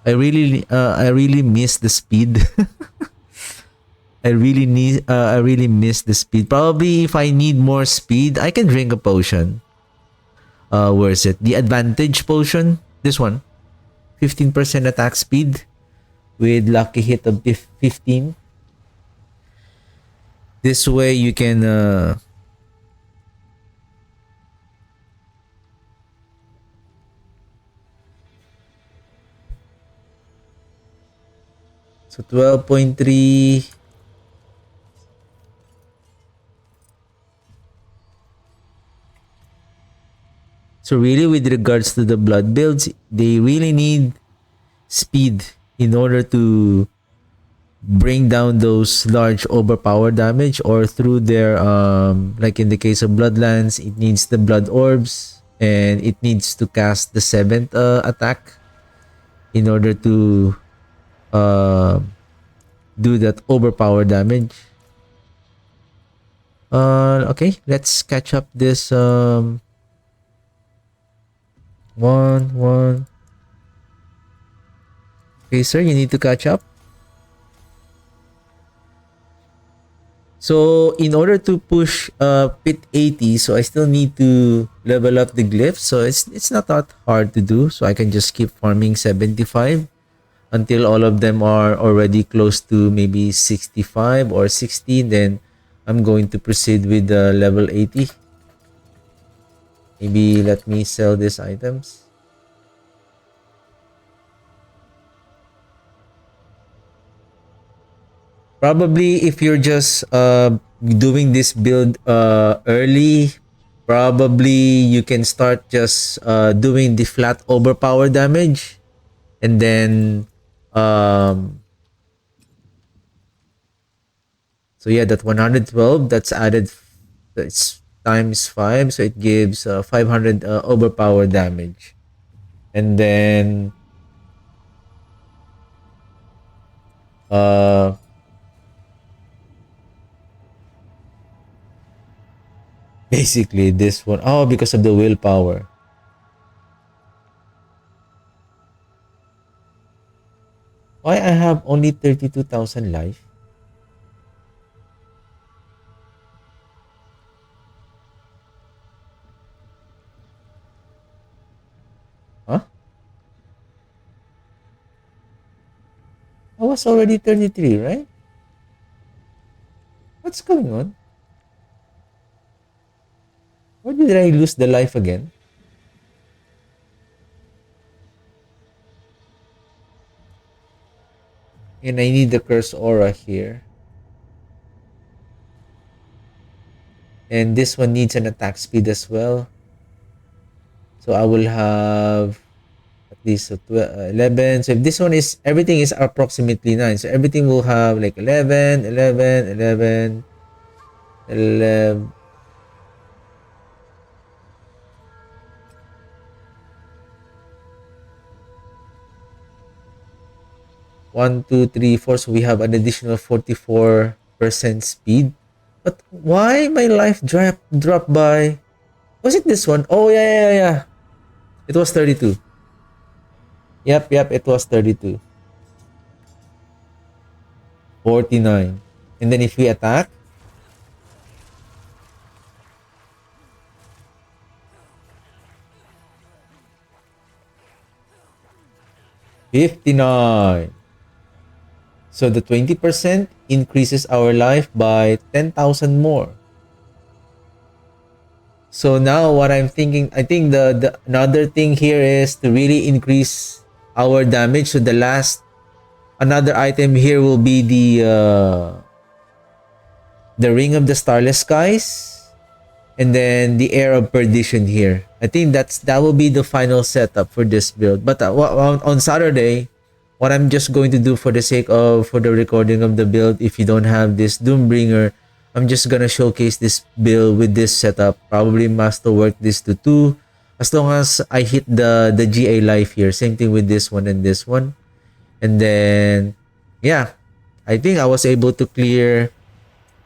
I really miss the speed. I really miss the speed. Probably if I need more speed, I can drink a potion. Where is it? The advantage potion. This one. 15% attack speed with lucky hit of 15. This way you can So 12.3. So really, with regards to the blood builds, they really need speed in order to bring down those large overpower damage, or through their like in the case of Bloodlands, it needs the blood orbs and it needs to cast the 7th attack in order to uh, do that overpower damage. Okay, let's catch up this one. Okay, sir, you need to catch up. So in order to push pit 80, so I still need to level up the glyphs. So it's not that hard to do. So I can just keep farming 75 until all of them are already close to maybe 65 or 60. Then I'm going to proceed with the level 80. Maybe let me sell these items. Probably if you're just doing this build early, probably you can start just doing the flat overpower damage, and then so yeah, that 112 that's added, that's times 5, so it gives 500 overpower damage. And then uh basically this one, oh, because of the willpower. Why I have only 32,000 life? Huh? I was already 33, right? What's going on? Why did I lose the life again? And I need the curse aura here. And this one needs an attack speed as well. So I will have at least 11. So if this one is, everything is approximately 9. So everything will have like 11, 11, 11, 11. 1, 2, 3, 4. So we have an additional 44% speed. But why my life dropped by? Was it this one? Oh yeah. It was 32. Yep, it was 32. 49. And then if we attack, 59. So the 20% increases our life by 10,000 more. So now what I'm thinking, I think the another thing here is to really increase our damage. So the last, another item here will be the Ring of the Starless Skies, and then the Air of Perdition here. I think that will be the final setup for this build. But on Saturday, what I'm just going to do for the sake of, for the recording of the build, if you don't have this Doombringer, I'm just gonna showcase this build with this setup. Probably master work this to 2, as long as I hit the GA life here. Same thing with this one and this one. And then yeah, I think I was able to clear,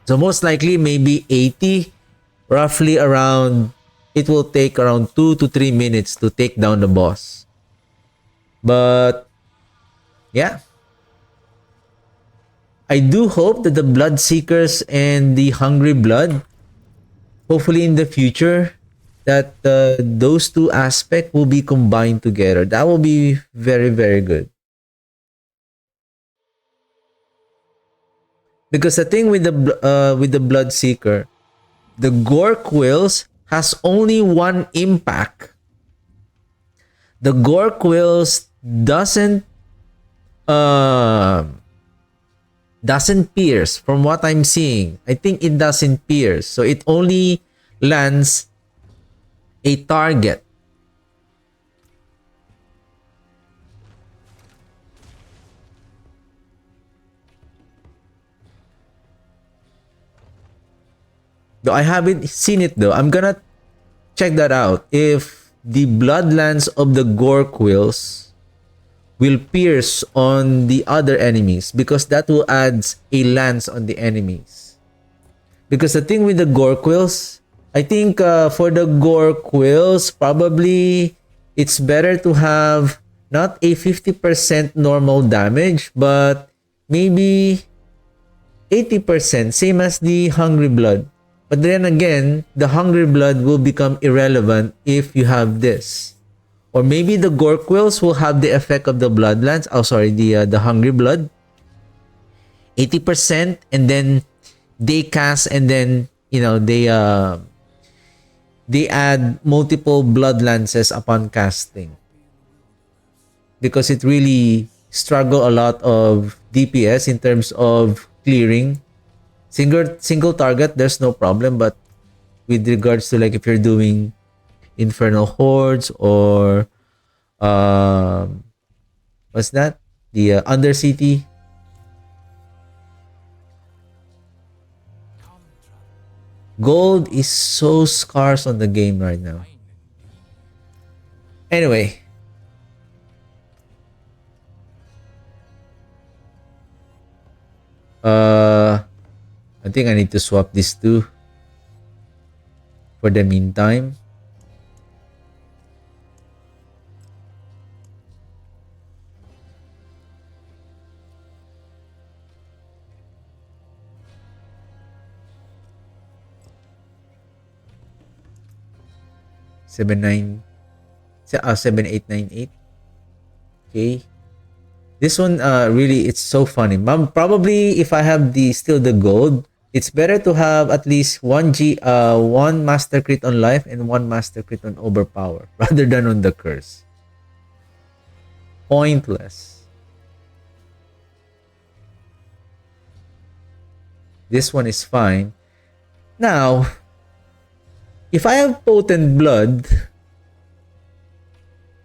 so most likely maybe 80, roughly around, it will take around 2 to 3 minutes to take down the boss. But yeah, I do hope that the Blood Seekers and the Hungry Blood, hopefully in the future, that those two aspects will be combined together. That will be very, very good. Because the thing with the Blood Seeker, the Gore Quills has only one impact. The Gore Quills doesn't doesn't pierce from what I'm seeing. I think it doesn't pierce. So it only lands a target. Though I haven't seen it though. I'm gonna check that out. If the bloodlands of the gore quills will pierce on the other enemies, because that will add a lance on the enemies. Because the thing with the gore quills, I think for the gore quills, probably it's better to have not a 50% normal damage, but maybe 80%, same as the hungry blood. But then again, the hungry blood will become irrelevant if you have this. Or maybe the gore quills will have the effect of the bloodlands. Oh, sorry, the hungry blood. 80%, and then they cast, and then they add multiple bloodlances upon casting, because it really struggle a lot of DPS in terms of clearing. Single target, there's no problem, but with regards to like if you're doing infernal hordes or what's that, the undercity, gold is so scarce on the game right now. Anyway, I think I need to swap these two for the meantime. Seven 7898. Okay. This one really, it's so funny. Probably if I have still the gold, it's better to have at least one master crit on life and one master crit on overpower rather than on the curse. Pointless. This one is fine. Now, if I have potent blood,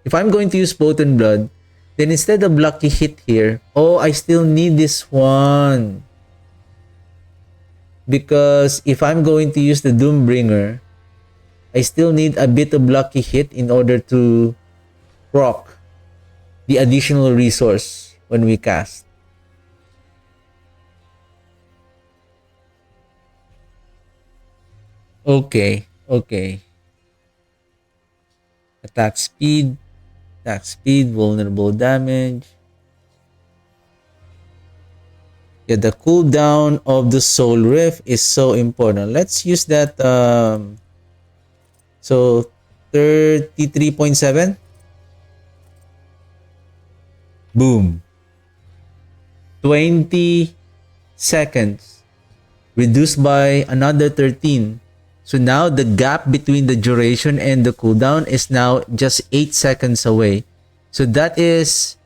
if I'm going to use potent blood, then instead of lucky hit here, I still need this one. Because if I'm going to use the Doombringer, I still need a bit of lucky hit in order to proc the additional resource when we cast. Okay. Attack speed, vulnerable damage. Yeah, the cooldown of the Soul Rift is so important. Let's use that. So 33.7. Boom. 20 seconds. Reduced by another 13. So now the gap between the duration and the cooldown is now just 8 seconds away. So that is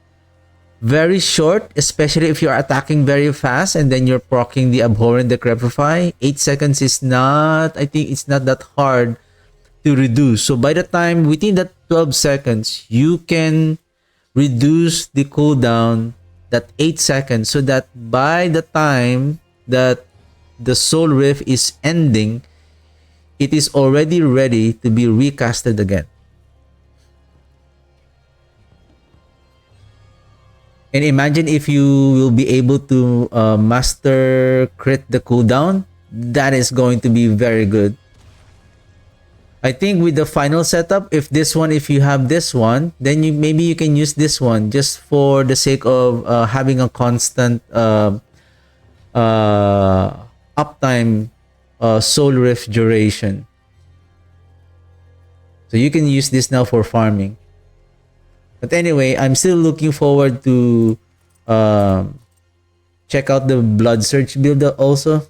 very short, especially if you're attacking very fast and then you're proccing the Abhorrent Decrepify. 8 seconds is not, I think it's not that hard to reduce. So by the time within that 12 seconds, you can reduce the cooldown that 8 seconds, so that by the time that the Soul Rift is ending, it is already ready to be recasted again. And imagine if you will be able to master crit the cooldown. That is going to be very good. I think with the final setup, if you have this one, then maybe you can use this one just for the sake of having a constant uptime Soul Rift duration. So you can use this now for farming. But anyway, I'm still looking forward to check out the Blood Surge build also,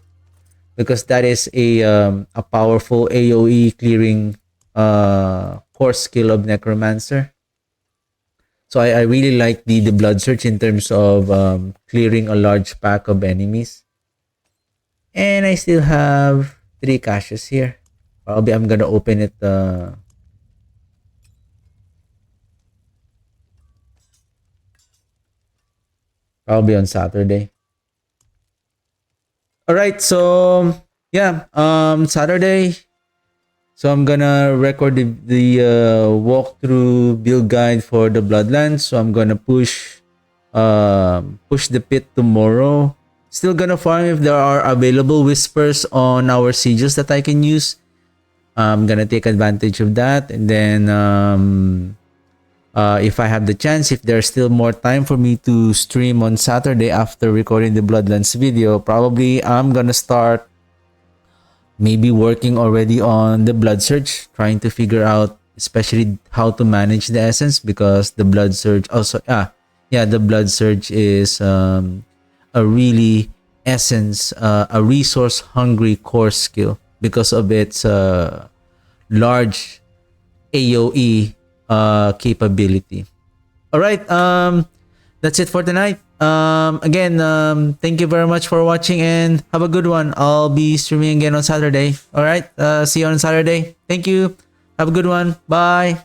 because that is a powerful AoE clearing core skill of Necromancer. So I really like the blood search in terms of clearing a large pack of enemies. And I still have 3 caches here. Probably I'm gonna open it probably on Saturday. All right, so yeah, Saturday. So I'm gonna record the walkthrough build guide for the Bloodlands. So I'm gonna push the pit tomorrow. Still gonna farm if there are available whispers on our sigils that I can use. I'm gonna take advantage of that, and then if I have the chance, if there's still more time for me to stream on Saturday after recording the Bloodlands video, probably I'm gonna start maybe working already on the blood surge, trying to figure out especially how to manage the essence, because the blood surge also the blood surge is a really essence a resource hungry core skill because of its large AoE capability. All right, that's it for tonight. Again, thank you very much for watching and have a good one. I'll be streaming again on Saturday. All right, see you on Saturday. Thank you. Have a good one. Bye.